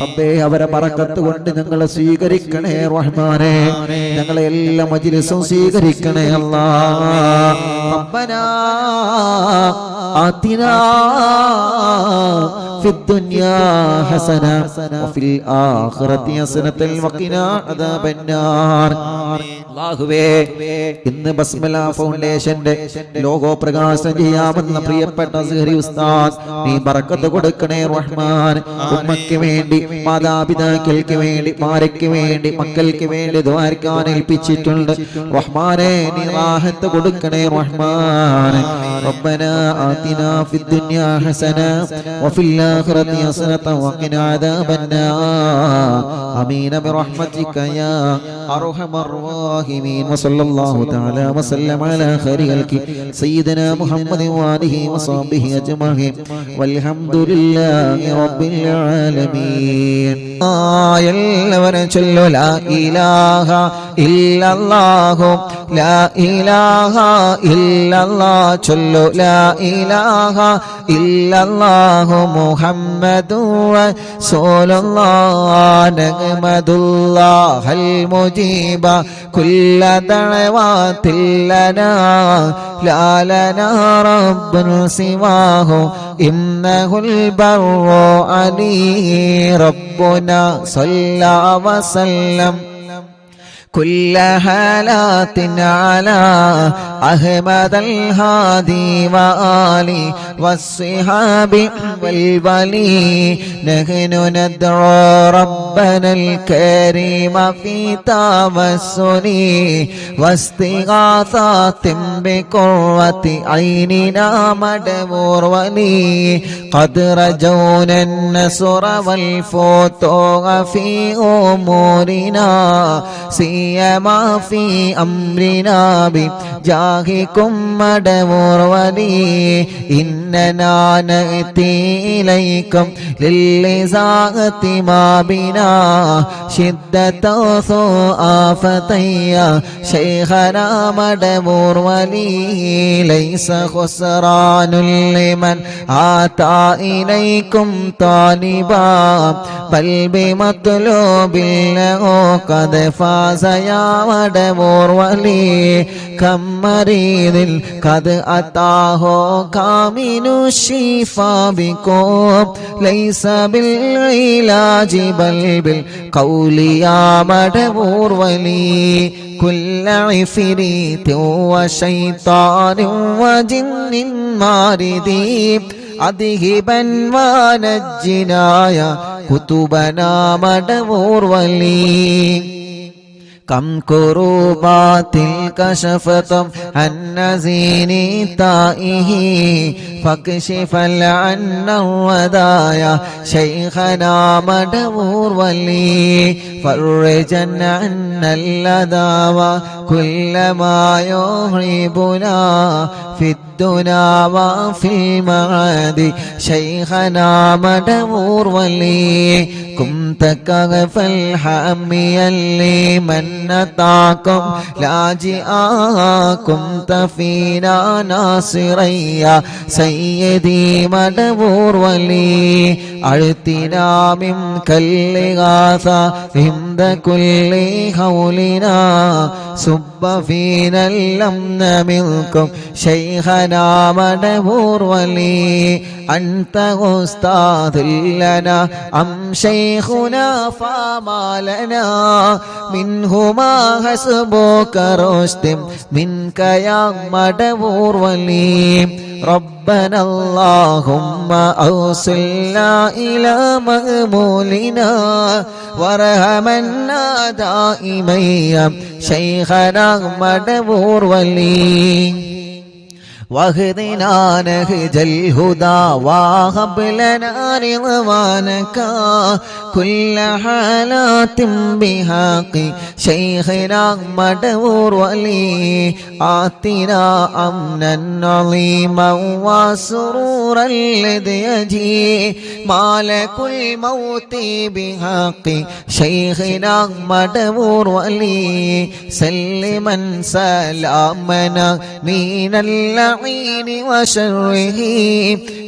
റബ്ബേ അവരെ ബറക്കത്ത് കൊണ്ട് ഞങ്ങളെ സ്വീകരിക്കണേ റഹ്മാനെ ഞങ്ങളെ എല്ലാ മജ്ലിസും സ്വീകരിക്കണേ അല്ലാ റബ്ബനാ ആതിനാ في الدنيا حسنة وفي الآخرة حسنة وقنا عذاب النار അല്ലാഹുവേ ഇന്ന് ബസ്മല ഫൗണ്ടേഷന്റെ ലോഗോ പ്രകാശനം ചെയ്യാമെന്ന പ്രിയപ്പെട്ട അസ്ഹരി ഉസ്താദ് നീ ബറക്കത്ത് കൊടുക്കണേ റഹ്മാൻ ഉമ്മയ്ക്ക് വേണ്ടി മാതാപിതാക്കൾക്ക് വേണ്ടി ഭാര്യയ്ക്ക് വേണ്ടി മക്കൾക്ക് വേണ്ടി ദ്വാരക്കാൻ ഏൽപ്പിച്ചിട്ടുണ്ട് റഹ്മാനെ നീ റാഹത്ത് കൊടുക്കണേ റഹ്മാൻ റബ്ബനാ ആതിനാ ഫിദ് ദുനിയാ ഹസന വഫിൽ ആഖിറതി ഹസനത വഖിനാ അദാബന്നാർ ആമീൻ ബിറഹ്മതിക യാ അർഹമർ റഹീമീൻ വസല്ലല്ലാഹു തആല വസല്ലം അലാ ഖൈരി ഖൽഖി സയ്യിദനാ മുഹമ്മദ് വആലിഹി വസഹ്ബിഹി അജ്മഈൻ വൽഹംദുലില്ലാഹി റബ്ബിൽ ആലമീൻ എല്ലാവരും ചൊല്ലു ലാ ഇലാഹ ഇല്ലല്ലാഹു ലാ ഇലാഹ ഇല്ലല്ലാഹ് ചൊല്ലു ലാ ഇലാഹ ഇല്ലല്ലാഹു മുഹമ്മദുർ റസൂലുള്ളാഹ് നഹ്മദുല്ലാഹൽ മുജീബ കുല്ല ദഅവാതിൽ ലനാ ലാ ലനാ റബ്ബുൻ സിവാഹു ഇന്നഹുൽ ബർറു അലീ റബ്ബുനാ സല്ലല്ലാ വസല്ലം كل حالات على أحمد الهادي وآله والصحاب والولي نحن ندعو رب ربنا الكريم في توسلي واستغاثات بقرة عيننا مدبور ولي قد رجونا النصر والفتوح في أمورنا سيما في أمرنا بجاهكم مدبور ولي إننا نأتي إليكم للإزاءة ما بنا شدة ثؤافتي شيخنا مدبور ولي ليس خسران لمن آتى إليكم طالبا بل بمطلوب له قد فاز يا مدبور ولي كم مريض قد أتاه كامل الشفاء بكم ليس بالعلاج بل بالقول يا مدبور ولي كل عفريت وشيطان وجن مارد أذهبا ونجنا يا كتبنا مدبور ولي كم كروبات كشفتم عن نزين تائه فاكشف عنا الودايا شيخنا مدبور ولي فرجا عنا اللذى وكل ما يهربنا في الدنيا وفي المعاد شيخنا مدبور ولي كنت كغف الحامي لمن نطاكم لاجئا كنت فينا ناصريا سيدي مدبور ولي أعطنا منك الإغاثة عند كل حولنا صب فينا الأمن منكم شيخنا مدبور ولي أنت أستاذ لنا أم شيخنا فما لنا منهما حسبك رشد منك يا مدبور ولي ربنا اللهم أوصلنا إلى مأمولنا وارحمنا دائما يا شيخنا مدبور ولي واهدنا نهج الهدى وهب لنا رضوانك كل حالات بحق شيخنا مدبور ولي آتنا أمنا عظيما وسرورا الذي يجي مالك الموت بحق شيخنا مدبور ولي سلما سلامنا من اللعين وشره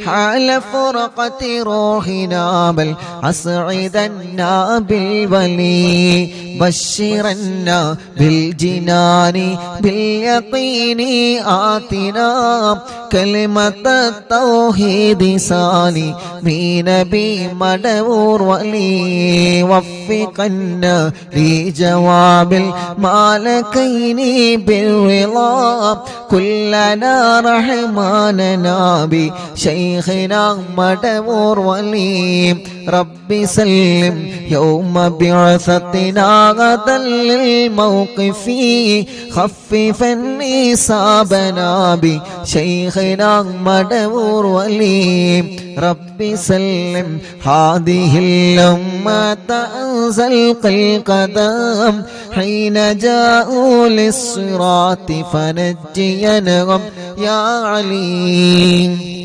حال فرقة روحنا بل أسعدنا بالولي بشرنا بالجنان باليقين آتنا كلمة التوحيد سالي بنبي مدبور ولي وفقنا لجواب المالكين بالرضا كلنا رحماننا بشيخنا مدبور ولي رب سلم يوم بعثتنا غدا للموقف خففا إصابنا بشيخنا مدبور ولي رب سلم هذه الأمة أنزل القدم حين جاءوا للصراط فنجينهم يا عليم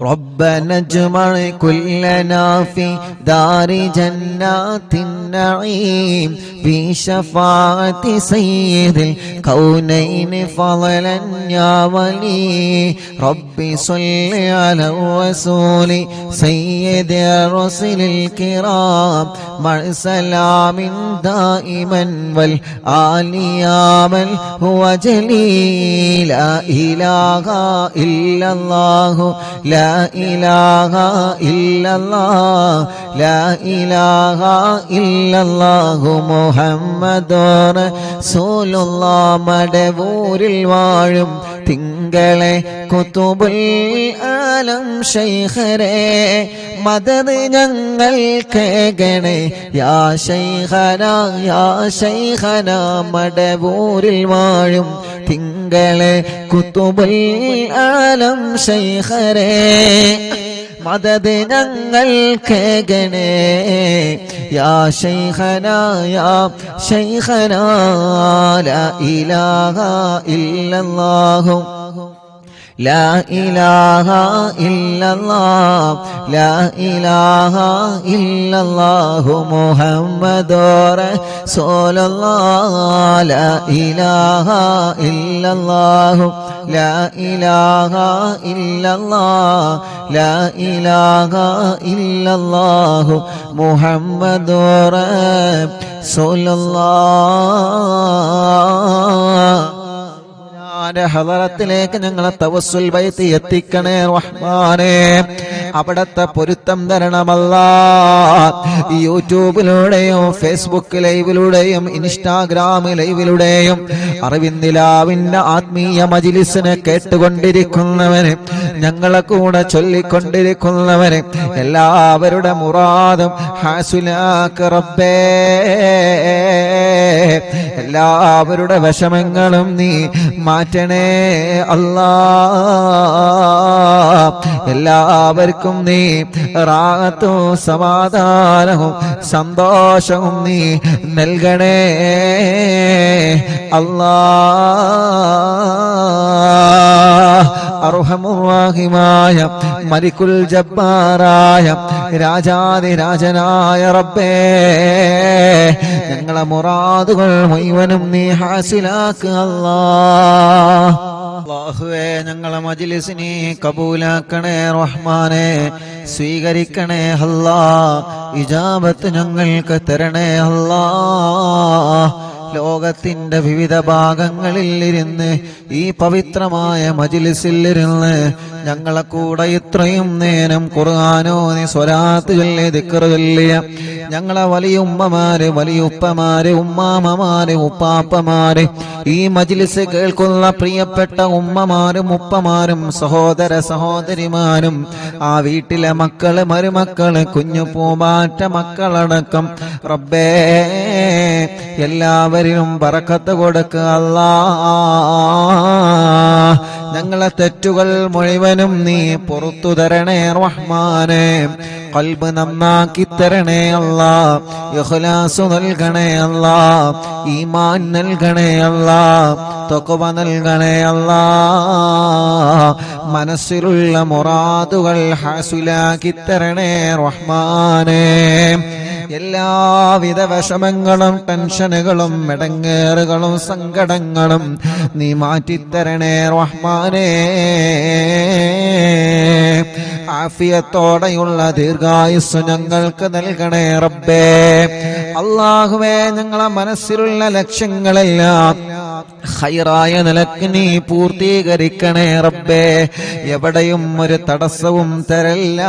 ربنا اجمع كلنا في دار جنات النعيم بشفاعة سيد الكونين فضلا يا ولي ربي صل على الرسول سيد الرسل الكرام مع سلام دائما والآل يا من هو جليل لا إله إلا الله لا ലാ ഇലാഹ ഇല്ലല്ലാഹ് ലാ ഇലാഹ ഇല്ലല്ലാഹു മുഹമ്മദുർ റസൂലുള്ളാഹ് മടവൂരിൽ വാഴും തിങ്കളെ കുതുബുൽ ആലം ശൈഖരേ മദദ് ഞങ്ങൾ കേകണേ യാ ശൈഖന മടവൂരിൽ വാഴും തിങ്കളെ കുതുബുൽ ആലം ശൈഖരേ മദദ് ഞങ്ങൾ കേകണേ യാ ശൈഖന ലാ ഇലാഹ ഇല്ലല്ലാഹു ലാ ഇലാഹ ഇല്ലല്ലാഹ് ലാ ഇലാഹ ഇല്ലല്ലാഹു മുഹമ്മദുർ റസൂലുള്ളാഹ് ലാ ഇലാഹ ഇല്ലല്ലാഹു ലാ ഇലാഹ ഇല്ലല്ലാഹ് ലാ ഇലാഹ ഇല്ലല്ലാഹു മുഹമ്മദുർ റസൂലുള്ളാഹ് ഹളറത്തിലേക്ക് ഞങ്ങളെ തവസ്സുൽ ബൈത്ത് എത്തിക്കണേ റഹ്മാനേ അവിടത്തെ പൊരുത്തം തരണമല്ലാ യൂട്യൂബിലൂടെയും ഫേസ്ബുക്ക് ലൈവിലൂടെയും ഇൻസ്റ്റാഗ്രാം ലൈവിലൂടെയും അറിവിന്ദിലാവിന്റെ ആത്മീയ മജ്ലിസിനെ കേട്ടുകൊണ്ടിരിക്കുന്നവന് ഞങ്ങളെ കൂടെ ചൊല്ലിക്കൊണ്ടിരിക്കുന്നവന് എല്ലാവരുടെ മുറാദും ഹാസുലാക്ക് റബ്ബേ എല്ലാവരുടെ വിഷമങ്ങളും നീ മാറ്റണേ അല്ലാ എല്ലാവർക്കും നീ റാഹത്തും സമാധാനവും സന്തോഷവും നീ നൽകണേ അല്ലാ അർഹമുർ-റഹീമായ മലിക്കുൽ ജബ്ബാറായ രാജാധിരാജനായ റബ്ബേ ഞങ്ങളെ മുറാദുകൾ മുഴുവനും നീ ഹാസിലാക്ക് അല്ലാഹുവേ ഞങ്ങളെ മജ്ലിസിനെ കബൂലാക്കണേ റഹ്മാനെ സ്വീകരിക്കണേ അല്ലാ ഇജാബത്ത് ഞങ്ങൾക്ക് തരണേ അല്ലാ ലോകത്തിന്റെ വിവിധ ഭാഗങ്ങളിൽ ഇരുന്ന് ഈ പവിത്രമായ മജ്ലിസിൽ ഇരുന്ന് ഞങ്ങളെ കൂടെ ഇത്രയും നേരം ഖുർആനോദി സ്വലാത്ത് ചൊല്ലി ദിക്ർ ചൊല്ലിയ ഞങ്ങളെ വലിയ ഉമ്മമാര് വലിയ ഉപ്പമാര് ഉമ്മാമമാര് ഉപ്പാപ്പമാര് ഈ മജ്ലിസ് കേൾക്കുന്ന പ്രിയപ്പെട്ട ഉമ്മമാരും ഉപ്പമാരും സഹോദര സഹോദരിമാരും ആ വീട്ടിലെ മക്കള് മരുമക്കള് കുഞ്ഞു പൂമ്പാറ്റ മക്കളടക്കം റബ്ബേ എല്ലാവരിലും ബറക്കത്ത് കൊടുക്കുക അല്ലാ ഞങ്ങളെ തെറ്റുകൾ മുഴുവനും നീ പുറത്തു തരണേ റഹ്മാനെ ഖൽബ് നന്നാക്കി തരണേ അല്ലാ ഇഖ്ലാസ് നൽകണേ അല്ലാ ഈമാൻ നൽകണേ അല്ലാ തഖ്വ നൽകണേ അല്ലാ മനസ്സിലുള്ള മുറാദുകൾ ഹാസുലാക്കി തരണേ റഹ്മാനെ എല്ലാവിധ വിഷമങ്ങളും ടെൻഷനുകളും മെടങ്ങേറുകളും സങ്കടങ്ങളും നീ മാറ്റിത്തരണേ റഹ്മാനേ ആഫിയത്തോടെയുള്ള ദീർഘായുസ് ഞങ്ങൾക്ക് നൽകണേ റബ്ബേ അല്ലാഹുവേ ഞങ്ങളെ മനസ്സിലുള്ള ലക്ഷ്യങ്ങളെല്ലാം ഖൈറായ നിലക്ക് നീ പൂർത്തീകരിക്കണേ റബ്ബേ എവിടെയും ഒരു തടസ്സവും തരല്ല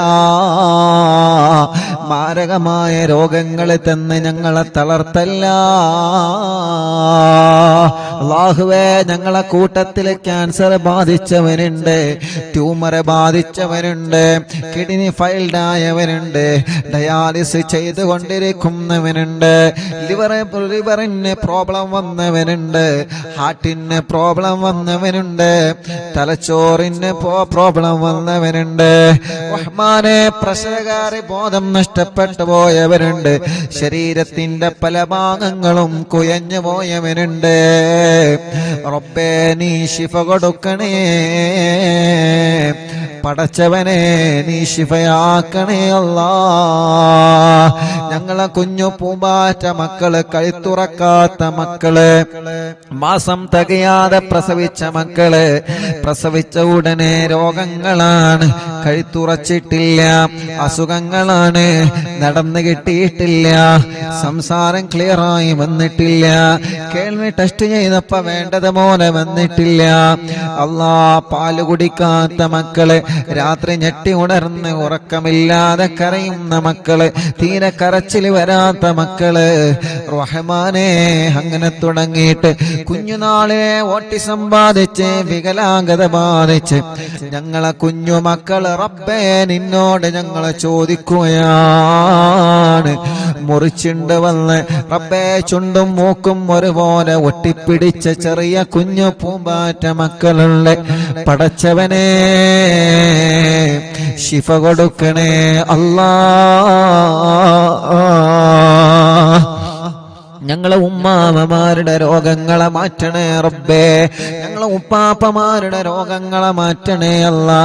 മാരകമായ രോഗങ്ങളെ തന്ന് ഞങ്ങളെ തളർത്തല്ല അല്ലാഹുവേ ഞങ്ങളെ കൂട്ടത്തിൽ ക്യാൻസർ ബാധിച്ചവരുണ്ട് ട്യൂമർ ബാധിച്ചവരുണ്ട് കിഡ്നി ഫെയിൽഡ് ആയവരുണ്ട് ഡയാലിസിസ് ചെയ്തുകൊണ്ടിരിക്കുന്നവനുണ്ട് ലിവറിന് പ്രോബ്ലം വന്നവനുണ്ട് ഹാർട്ടിന് പ്രോബ്ലം വന്നവനുണ്ട് തലച്ചോറിന് പ്രോബ്ലം വന്നവനുണ്ട് റഹ്മാനെ പ്രസവകാരി ബോധം നഷ്ടപ്പെട്ടു പോയവരുണ്ട് ശരീരത്തിന്റെ പല ഭാഗങ്ങളും കുയഞ്ഞു പോയവനുണ്ട് റബ്ബേ നീ ശിഫ കൊടുക്കണേ പടച്ചവനെ നീ ശിഫയാക്കണേ അല്ലാ ഞങ്ങളെ കുഞ്ഞു പൂമ്പാറ്റ മക്കള് കഴുത്തുറക്കാത്ത മക്കള് മാസം തികയാതെ പ്രസവിച്ച മക്കള് പ്രസവിച്ച ഉടനെ രോഗങ്ങളാണ് കഴുത്തുറച്ചിട്ടില്ല അസുഖങ്ങളാണ് നടന്നു കിട്ടിയിട്ടില്ല, സംസാരം ക്ലിയറായി വന്നിട്ടില്ല, കേൾവി ടെസ്റ്റ് ചെയ്തപ്പോ വേണ്ടത് പോലെ വന്നിട്ടില്ല. അല്ലാ, പാല് കുടിക്കാത്ത മക്കള്, രാത്രി ഞെട്ടി ഉണർന്ന് ഉറക്കമില്ലാതെ കരയുന്ന മക്കള്, തീരെ കരച്ചിൽ വരാത്ത മക്കള്, റഹ്മാനേ, അങ്ങനെ തുടങ്ങിയിട്ട് കുഞ്ഞുനാളിലെ ഓട്ടിസം ബാധിച്ച് വികലാംഗത ബാധിച്ച് ഞങ്ങളെ കുഞ്ഞു മക്കള് റബ്ബേ നിന്നോട് ഞങ്ങളെ ചോദിക്കുകയാണ്. മുറിച്ചുണ്ട് വന്ന് റബ്ബേ ചുണ്ടും മൂക്കും ഒരുപോലെ ഒട്ടിപ്പിടിച്ച ചെറിയ കുഞ്ഞു പൂമ്പാറ്റ മക്കളുണ്ട്. പടച്ചവനെ ശിഫ കൊടുക്കണേ അല്ലാ. ഞങ്ങളെ ഉമ്മാമമാരുടെ രോഗങ്ങളെ മാറ്റണേ റബ്ബേ, ഞങ്ങളെ ഉപ്പാപ്പമാരുടെ രോഗങ്ങളെ മാറ്റണേ അല്ലാ,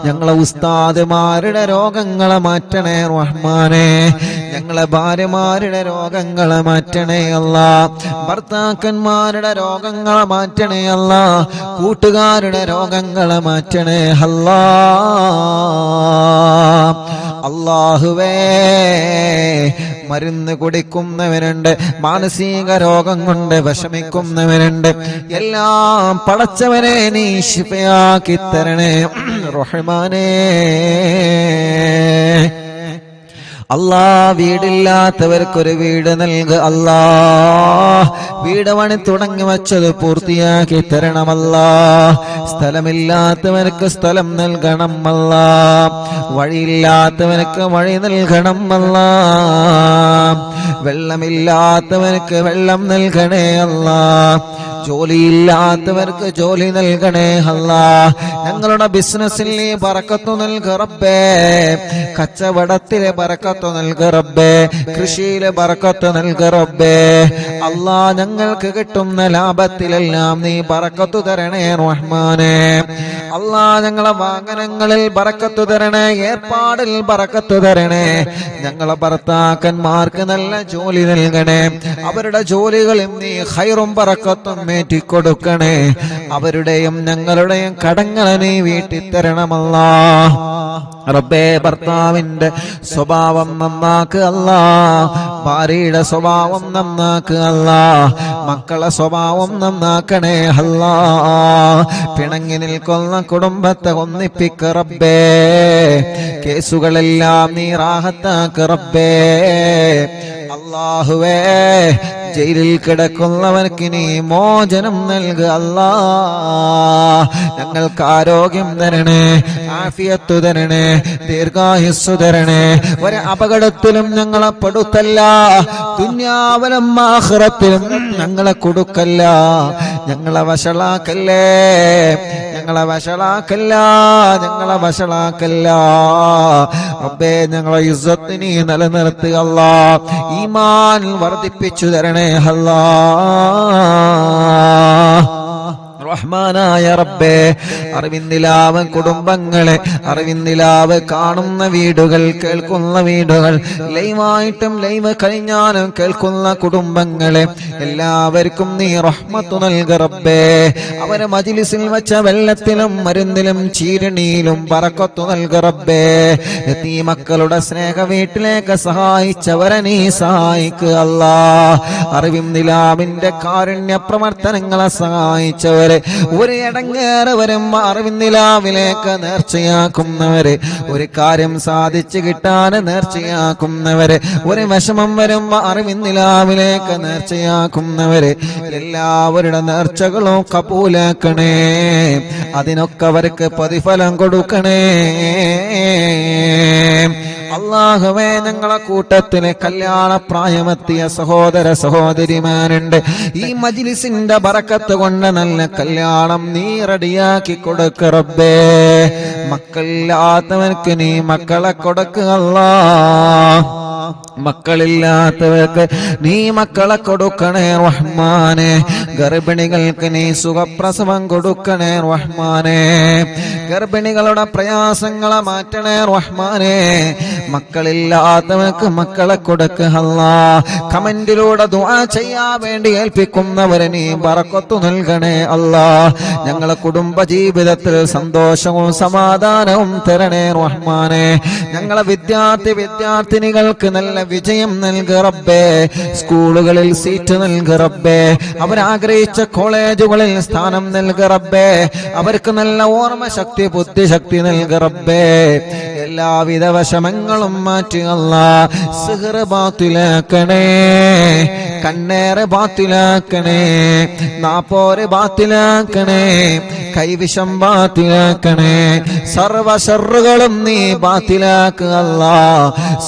ഞങ്ങളെ ഉസ്താദുമാരുടെ രോഗങ്ങളെ മാറ്റണേ റഹ്മാനേ, ഞങ്ങളെ ഭാര്യമാരുടെ രോഗങ്ങളെ മാറ്റണേ അല്ലാ, ഭർത്താക്കന്മാരുടെ രോഗങ്ങളെ മാറ്റണേ അല്ലാ, കൂട്ടുകാരുടെ രോഗങ്ങളെ മാറ്റണേ അല്ലാ. അല്ലാഹുവേ, മരുന്ന് കുടിക്കുന്നവരുണ്ട്, മാനസിക രോഗം കൊണ്ട് വിഷമിക്കുന്നവരുണ്ട്, എല്ലാം പടച്ചവനെ നീ ശിഫയാക്കി തരണേ റഹ്മാനേ. അല്ലാ, വീടില്ലാത്തവർക്കൊരു വീട് നൽകുക അല്ലാ, വീട് പണി തുടങ്ങി വച്ചത് പൂർത്തിയാക്കി തരണമല്ലാ, സ്ഥലമില്ലാത്തവർക്ക് സ്ഥലം നൽകണം അല്ലാ, വഴിയില്ലാത്തവർക്ക് വഴി നൽകണം അല്ലാ, വെള്ളമില്ലാത്തവർക്ക് വെള്ളം നൽകണേ അല്ലാ, ജോലിയില്ലാത്തവർക്ക് ജോലി നൽകണേ അല്ലാ, ഞങ്ങളുടെ ബിസിനസ്സിൽ നീ ബറക്കത്ത് നൽക റബ്ബേ, കച്ചവടത്തിലെ ബറക്കത്ത് നൽക റബ്ബേ, കൃഷിയിലെ ബറക്കത്ത് നൽക റബ്ബേ. അല്ലാ, ഞങ്ങൾക്ക് കിട്ടുന്ന ലാഭത്തിലെല്ലാം നീ ബറക്കത്ത് തരണേ റഹ്മാനേ. അല്ലാ, ഞങ്ങളെ വാഹനങ്ങളിൽ ബറക്കത്ത് തരണേ, ഏർപ്പാടിൽ ബറക്കത്ത് തരണേ, ഞങ്ങളെ ഭർത്താക്കന്മാർക്ക് നല്ല ജോലി നൽകണേ, അവരുടെ ജോലികളിൽ നീ ഖൈറും ബറക്കത്തും കൊടുക്കണേ, അവരുടെയും ഞങ്ങളുടെയും കടങ്ങളെ നീ വീട്ടി തരണമല്ലാ റബ്ബേ. ഭർത്താവിന്റെ സ്വഭാവം നന്നാക്കുക അല്ലാ, ഭാര്യയുടെ സ്വഭാവം നന്നാക്കുക അല്ലാ, മക്കളെ സ്വഭാവം നന്നാക്കണേ അല്ലാ, പിണങ്ങി നിൽക്കുന്ന കുടുംബത്തെ ഒന്നിപ്പിക്ക റബ്ബേ, കേസുകളെല്ലാം നീ റാഹത്താക്ക റബ്ബേ. അല്ലാഹുവേ, ജയിലിൽ കിടക്കുന്നവർക്ക് നീ മോചനം നൽകുക അല്ലാ, ഞങ്ങൾക്ക് ആരോഗ്യം തരണേ, ആഫിയത്ത് തരണേ, ദീർഘായുസ്സു തരണേ, ഒരു അപകടത്തിലും ഞങ്ങളെ പെടുത്തല്ല, ദുനിയാവിലും ആഖിറത്തിലും ഞങ്ങളെ കൊടുക്കല്ല, ഞങ്ങളെ വഷളാക്കല്ലേ, ഞങ്ങളെ വഷളാക്കല്ല, ഞങ്ങളെ വഷളാക്കല്ല റബ്ബേ. ഞങ്ങളെ ഇസ്സത്ത് നീ നിലനിർത്തുക അല്ലാ, ഈമാൻ വർദ്ധിപ്പിച്ചു തരണേ അല്ലാ റഹ്മാനായ റബ്ബേ. അറിവിന്ദിലാവ് കുടുംബങ്ങളെ, അറിവിന്ദിലാവ് കാണുന്ന വീടുകൾ, കേൾക്കുന്ന വീടുകൾ, ലൈവായിട്ടും ലൈവ് കഴിഞ്ഞാലും കേൾക്കുന്ന കുടുംബങ്ങളെ എല്ലാവർക്കും നീ റഹ്മത്ത് നൽക റബ്ബേ. അവരെ മജ്ലിസിൽ വെച്ച വെള്ളത്തിലും മരുന്നിലും ചീരണിയിലും ബറക്കത്ത് നൽക റബ്ബേ. ഈ മക്കളുടെ സ്നേഹ വീട്ടിലേക്ക് സഹായിച്ചവരെ നീ സഹായിക്കുക അല്ലാ. അറിവിന്ദിലാവിന്റെ കാരുണ്യ പ്രവർത്തനങ്ങളെ സഹായിച്ചവരെ, ഒരു ഇടങ്ങേറ് വരുമ്പോ അറിവിന്ദിലാവിലേക്ക് നേർച്ചയാക്കുന്നവര്, ഒരു കാര്യം സാധിച്ചു കിട്ടാൻ നേർച്ചയാക്കുന്നവര്, ഒരു വിഷമം വരുമ്പോ അറിവിന്ദിലാവിലേക്ക് നേർച്ചയാക്കുന്നവര്, എല്ലാവരുടെ നേർച്ചകളും കബൂലാക്കണേ, അതിനൊക്കെ അവർക്ക് പ്രതിഫലം കൊടുക്കണേ അല്ലാഹുവേ. ഞങ്ങളെ കൂട്ടത്തിലെ കല്യാണ പ്രായമെത്തിയ സഹോദര സഹോദരിമാരുണ്ട്, ഈ മജ്ലിസിന്റെ ബറക്കത്ത് കൊണ്ട് നല്ല കല്യാണം നീ റെഡിയാക്കി കൊടുക്ക റബ്ബേ. മക്കളില്ലാത്തവർക്ക് നീ മക്കളെ കൊടുക്കുക അല്ലാ. മക്കളില്ലാത്തവർക്ക് നീ മക്കളെ കൊടുക്കണേ റഹ്മാനെ. ഗർഭിണികൾക്ക് നീ സുഖപ്രസവം കൊടുക്കണേ റഹ്മാനെ. ഗർഭിണികളുടെ പ്രയാസങ്ങളെ മാറ്റണേ റഹ്മാനെ. മക്കളില്ലാത്തവർക്ക് മക്കളെ കൊടുക്കുക അല്ലാ. കമന്റിലൂടെ ദുആ ചെയ്യാൻ വേണ്ടി ഏൽപ്പിക്കുന്നവരെ നീ ബറക്കത്ത് നൽകണേ അല്ലാ. ഞങ്ങളെ കുടുംബ ജീവിതത്തിൽ സന്തോഷവും സമാധാനവും തരണേ റഹ്മാനെ. ഞങ്ങളെ വിദ്യാർത്ഥിനികൾക്ക് നല്ല വിജയം നൽകുക റബ്ബേ. സ്കൂളുകളിൽ സീറ്റ് നൽകുക റബ്ബേ. അവരാഗ്രഹിച്ച കോളേജുകളിൽ സ്ഥാനം നൽകുക റബ്ബേ. അവർക്ക് നല്ല ഓർമ്മശക്തി ബുദ്ധിശക്തി നൽകുക റബ്ബേ. എല്ലാവിധ വിഷമങ്ങളും മാറ്റി അല്ലാ. സിഹ്ർ ബാത്തിലാക്കണേ, കണ്ണേറ് ബാത്തിലാക്കണേ, നാപ്പോര് ബാത്തിലാക്കണേ, കൈവിഷം ബാത്തിലാക്കണേ. സർവ ശർറുകളും നീ ബാത്തിലാക്കുക അല്ലാ.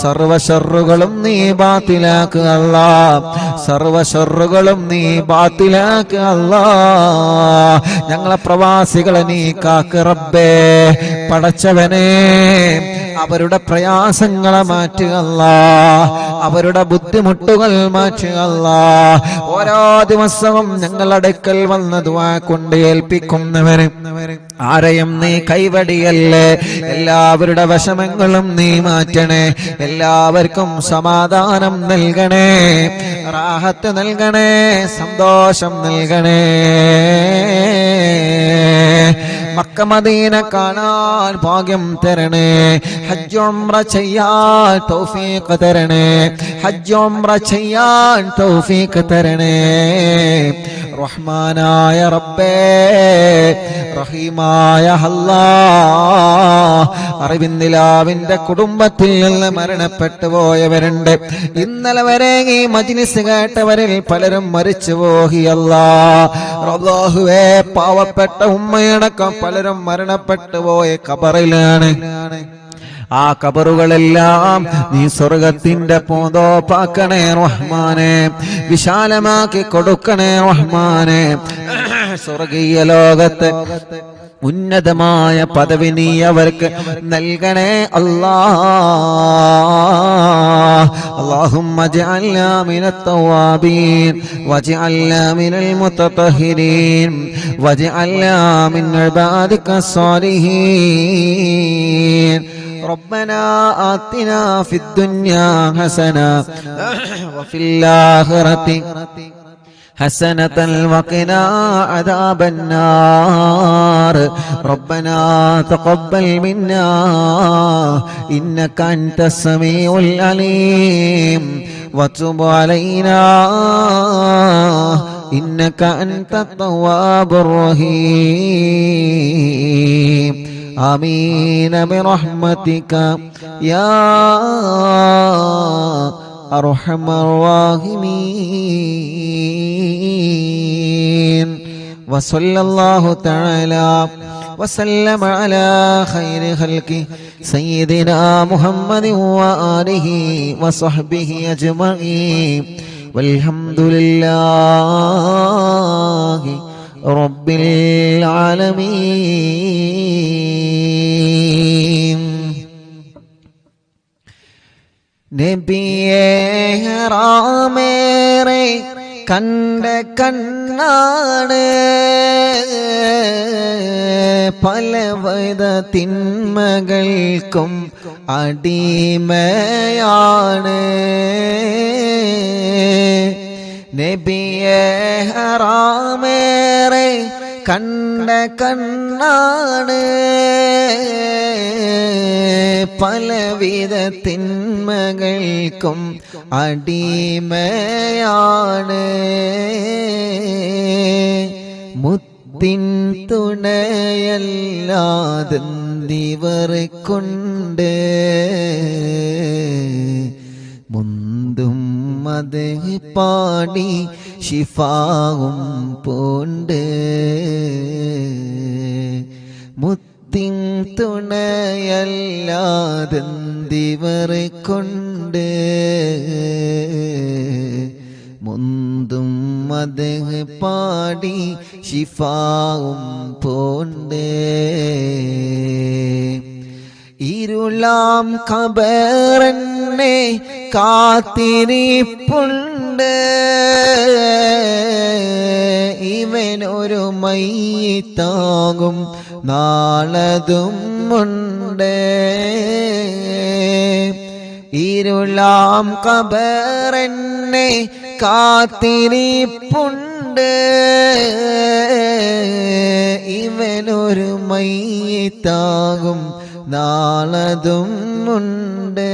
സർവ ശർറുകളും നീ ബാത്തിലാക്കുക അല്ലാ. സർവ ശർറുകളും നീ ബാത്തിലാക്കുക അല്ലാ. ഞങ്ങളെ പ്രവാസികളെ നീ കാക്ക് റബ്ബേ. പടച്ചവനെ അവരുടെ പ്രയാസങ്ങളെ മാറ്റുക അല്ലാ. അവരുടെ ബുദ്ധിമുട്ടുകൾ മാറ്റുക അല്ലാ. ഓരോ ദിവസവും ഞങ്ങളുടെ അടുക്കൽ വന്ന ദുആ കൊണ്ട് ഏൽപ്പിക്കുന്നവര് ആരെയും നീ കൈവടിയല്ലേ. എല്ലാവരുടെ വിഷമങ്ങളും നീ മാറ്റണേ. എല്ലാവർക്കും സമാധാനം നൽകണേ, റാഹത്ത് നൽകണേ, സന്തോഷം നൽകണേ. മക്ക മദീന കാണാൻ ഭാഗ്യം തരണേ. ഹജ്ജ് ഉംറ ചെയ്യാൻ തൗഫീഖ് തരണേ. ഹജ്ജ് ഉംറ ചെയ്യാൻ തൗഫീഖ് തരണേ. റഹ്മാനായ റബ്ബേ, റഹീമായ അല്ലാഹ്. അറിവിന്ദിലാവിന്റെ കുടുംബത്തിൽ നിന്ന് മരണപ്പെട്ടു പോയവരുണ്ട്. ഇന്നലെ വരെ ഈ മജ്ലിസ് കേട്ടവരിൽ പലരും മരിച്ചു പോയി അല്ലാഹ്. അല്ലാഹുവേ, പാവപ്പെട്ട ഉമ്മയടക്കം പലരും മരണപ്പെട്ടു പോയ ഖബറിലാണ്. ആ ഖബറുകളെല്ലാം നീ സ്വർഗത്തിന്റെ പൂന്തോപ്പാക്കണേ റഹ്മാനെ. വിശാലമാക്കി കൊടുക്കണേ റഹ്മാനെ. സ്വർഗീയ ലോകത്ത് ഉന്നതമായ പദവി നീ അവർക്ക് നൽകണേ അല്ലാഹ്. اللهم اجعلنا من التوابين واجعلنا من المتطهرين واجعلنا من عبادك الصالحين. ربنا آتنا في الدنيا حسنة وفي الآخرة حسنة وقنا عذاب النار. ربنا تقبل منا إنك أنت السميع العليم وتب علينا إنك أنت التواب الرحيم. آمين برحمتك يا أرحم الراحمين. وصلى الله تعالى وسلم على خير خلقه سيدنا محمد وآله وصحبه أجمعين. والحمد لله رب العالمين. നബിയേ ഹറാമേറെ കണ്ട കണ്ണാണ്, പലവിധ തിന്മകൾക്കും അടിമയാണ്. നബിയേ ഹറാമേറെ കണ്ട കണ്ണാണ്, പലവിധ തിന്മകൾക്കും അടിമയാണ്. മുത്തിൻ തുണയല്ലാതെന്തിവർ കൊണ്ട് മുന്തും മദ് പാടി ശിഫാവും പോണ്ട്. മുത്തിൻ തുണയല്ലാതെന്തിവർ കൊണ്ട് മുന്തും മദ് പാടി ശിഫാവും പോണ്ട്. ഇരുളാം ഖബറൻ എന്നെ കാത്തിരിപ്പുണ്ട്. ഇവനൊരു മയ്യിത്താകും നാളതും ഉണ്ട്. ഇരുളാം ഖബറെന്നെ കാത്തിരിപ്പുണ്ട്. ഇവനൊരു മയ്യിത്താകും നാളതും ഉണ്ട്.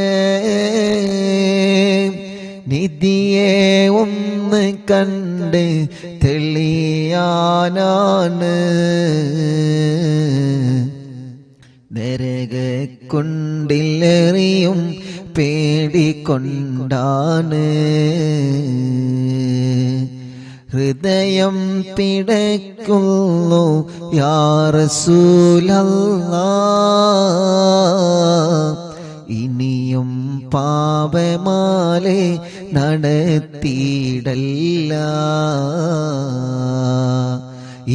നിധിയെ ഒന്ന് കണ്ട് തെളിയാനാണ്, നരകക്കുണ്ടിലെറിയും പേടിക്കൊണ്ടാണ്. ഹൃദയം പിടയ്ക്കുന്നു യാ റസൂലല്ലാഹ്. ഇനിയും പാപമാലെ നടത്തിയിടല്ല.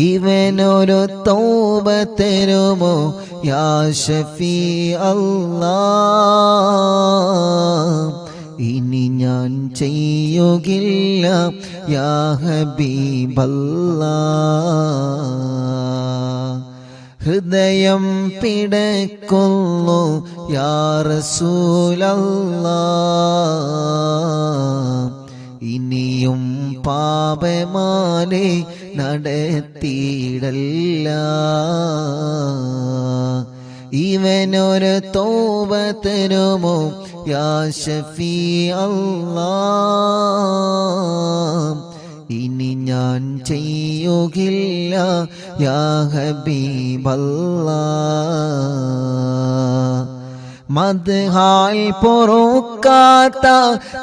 ഇവനൊരു തൗബ തരുമോ യാ ഷഫീ അല്ലാഹ്. ഇനി ഞാൻ ചെയ്യുകില്ല യാ ഹബീബല്ലാഹ്. ഹൃദയം പിടയ്ക്കുന്നു യാ റസൂലല്ലാഹ്. ഇനിയും പാപമാലെ നടത്തിയിടല്ല. ഇവനൊരു തൗബ തരുമോ യാ ഷഫീ അല്ലാഹ്. ഇനി ഞാൻ ചെയ്യുകില്ല യാ ഹബീബല്ലാഹ്. മദ്ഹാൽ പൊറുക്കാത്ത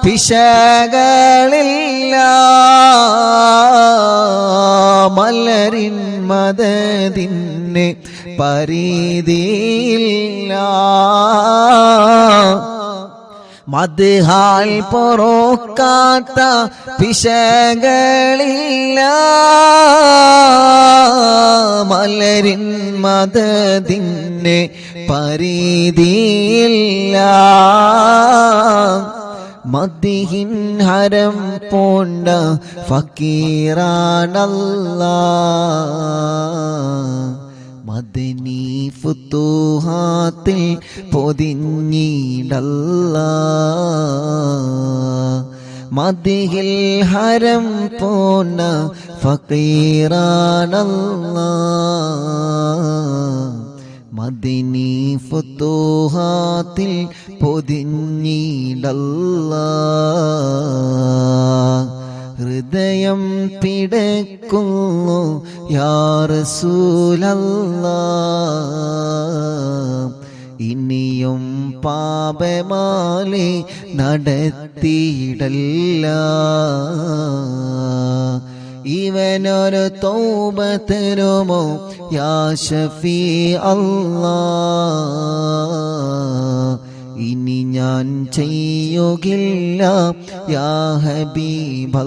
പിശകളില്ല, മലരിൻ മദദിന് പരിധിയില്ല. മദ്ഹാൽ പൊറുക്കാത്ത പിശകളില്ല, മലരിൻ മദദിന് പരിധിയില്ല. മദ്ഹിൻ ഹരം പൂണ്ട ഫക്കീറാനല്ലാഹ്. മദനി ഫുതുഹാത്തിൽ പൊതിഞ്ഞിടല്ലാഹ്. മദ്ഹിൽ ഹരം പൂണ്ട ഫക്കീറാനല്ലാഹ്. മദനി ഫുതുഹാത്തിൽ പൊതിഞ്ഞിടല്ലാഹ്. ഹൃദയം പിടയ്ക്കുന്നു യാ റസൂലല്ലാഹ്. ഇനിയും പാപമാലെ നടത്തിയിടല്ല. ഇവനൊരു തൗബ തരുമോ യാ ഷഫീ അല്ലാഹ്. ഇനി ഞാൻ ചെയ്യുകില്ല യാ ഹബീബല്ലാഹ്.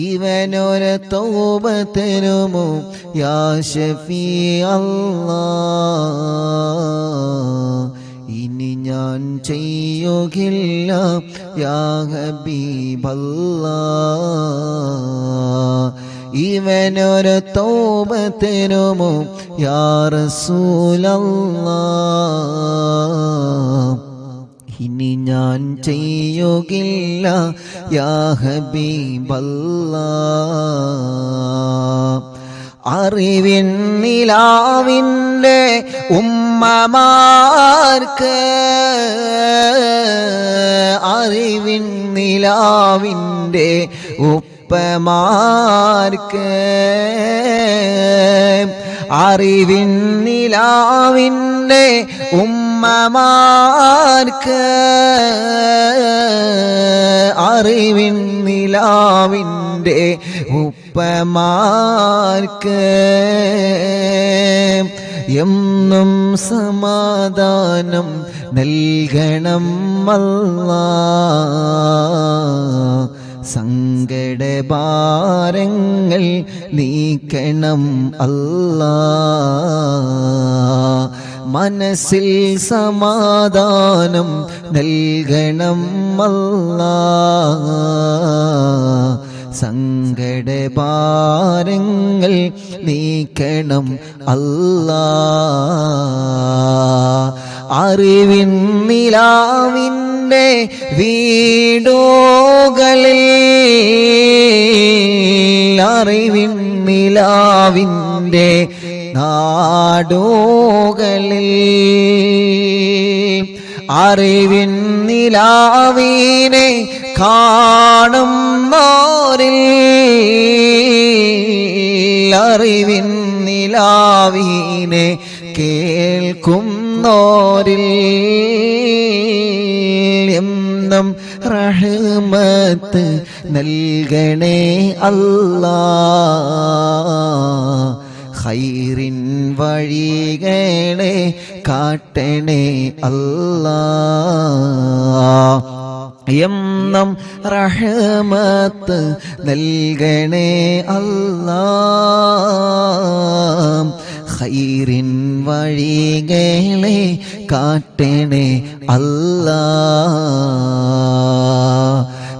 ഇവനൊരു തൗബ തരുമോ യാ ഷഫീ അല്ലാഹ്. ഇനി ഞാൻ ചെയ്യുകില്ല യാ ഹബീബല്ലാഹ്. ഇവനൊരു തൗബ തരുമോ യാ റസൂലല്ലാഹ്. ഇനി ഞാൻ ചെയ്യുകില്ല യാ ഹബീബല്ലാഹ്. അറിവിൻ നിലാവിൻ്റെ ഉമ്മമാർക്ക്, അറിവിൻ നിലാവിൻ്റെ ഉപ്പമാർക്ക്, അറിവിൻ നിലാവിൻ്റെ ഉമ്മമാർക്ക്, അറിവിൻ നിലാവിൻ്റെ ഉപ്പമാർക്ക് എന്നും സമാധാനം നൽകണം അല്ലാഹ്. സങ്കടഭാരങ്ങൾ നീക്കണം അല്ലാഹ്. മനസ്സിൽ സമാധാനം നൽകണം അല്ലാഹ്. സങ്കടഭാരങ്ങൾ നീക്കണം അല്ലാഹ്. അറിവിൻ നിലാവിൻ്റെ വീടുകളിൽ, അറിവിൻ നിലാവിൻ്റെ നാടുകളിൽ, അറിവിൻ നിലാവിനെ കാണുന്നോരിൽ, അറിവിൻ നിലാവിനെ കേൾക്കുന്നോരിൽ എന്നും റഹ്മത്ത് നൽകണേ അല്ലാഹ്. ഖൈറിൻ വഴികളെ കാട്ടണേ അല്ലാഹ്. എന്നും റഹ്മത്ത് നൽകണേ അല്ലാഹ്. ഖൈറിൻ വഴികളെ കാട്ടണേ അല്ലാഹ്.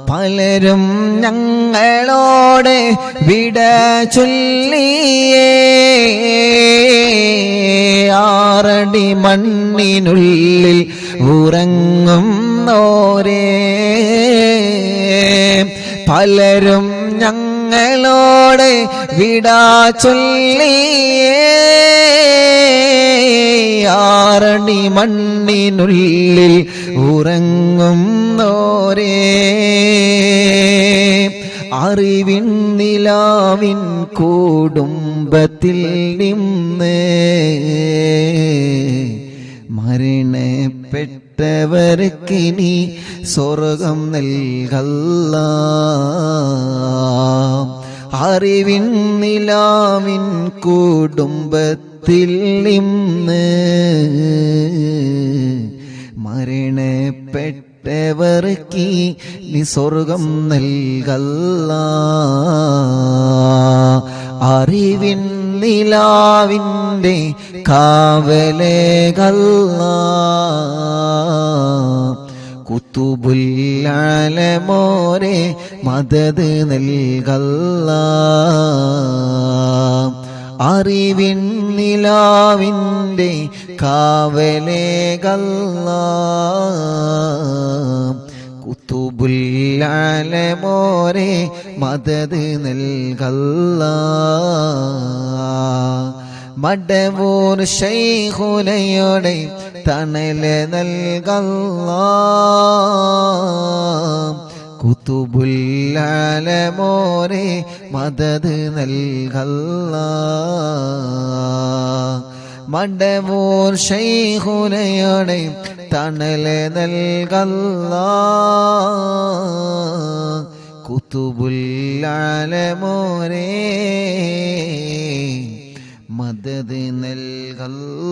പലരും ഞങ്ങളോട് വിട ചൊല്ലിയേ, ആറടി മണ്ണിനുള്ളിൽ ഉറങ്ങുന്നോരേ. പലരും ഞങ്ങളോട് വിട ചൊല്ലിയേ, ആറടി മണ്ണിനുള്ളിൽ ഉറങ്ങുന്നോരേ. അറിവിൻ നിലാവിൻ കുടുംബത്തിൽ നിന്ന് മരണപ്പെട്ടവർക്കിനി സ്വർഗം നൽകല്ലാഹ്. അറിവിൻ നിലാവിൻ കുടുംബത്തിൽ നിന്ന് മരണപ്പെട്ടവർക്ക് നീ സ്വർഗം നൽകല്ലാഹ്. അറിവിൻ നിലാവിൻ്റെ കാവലേകല്ലാഹ്. കുത്തുബുൽ ആലമോരെ മദദ് നൽകല്ലാഹ്. അറിവിൻ നിലാവിൻ്റെ കാവലേകല്ലാഹ്. കുത്തുബുൽ ആലമോരെ മദദ് നൽകല്ലാഹ്. മടവൂർ ശൈഖുനയുടെ തണല് നൽകല്ലാഹ്. കുത്തുബുൽ ആലമോരെ മദദ് നൽകല്ലാഹ്. മടവൂർ ശൈഖുനയുടെ തണല് നൽകല്ലാഹ്. കുത്തുബുൽ ആലമോരെ മദദ് നൽകല്ലാഹ്.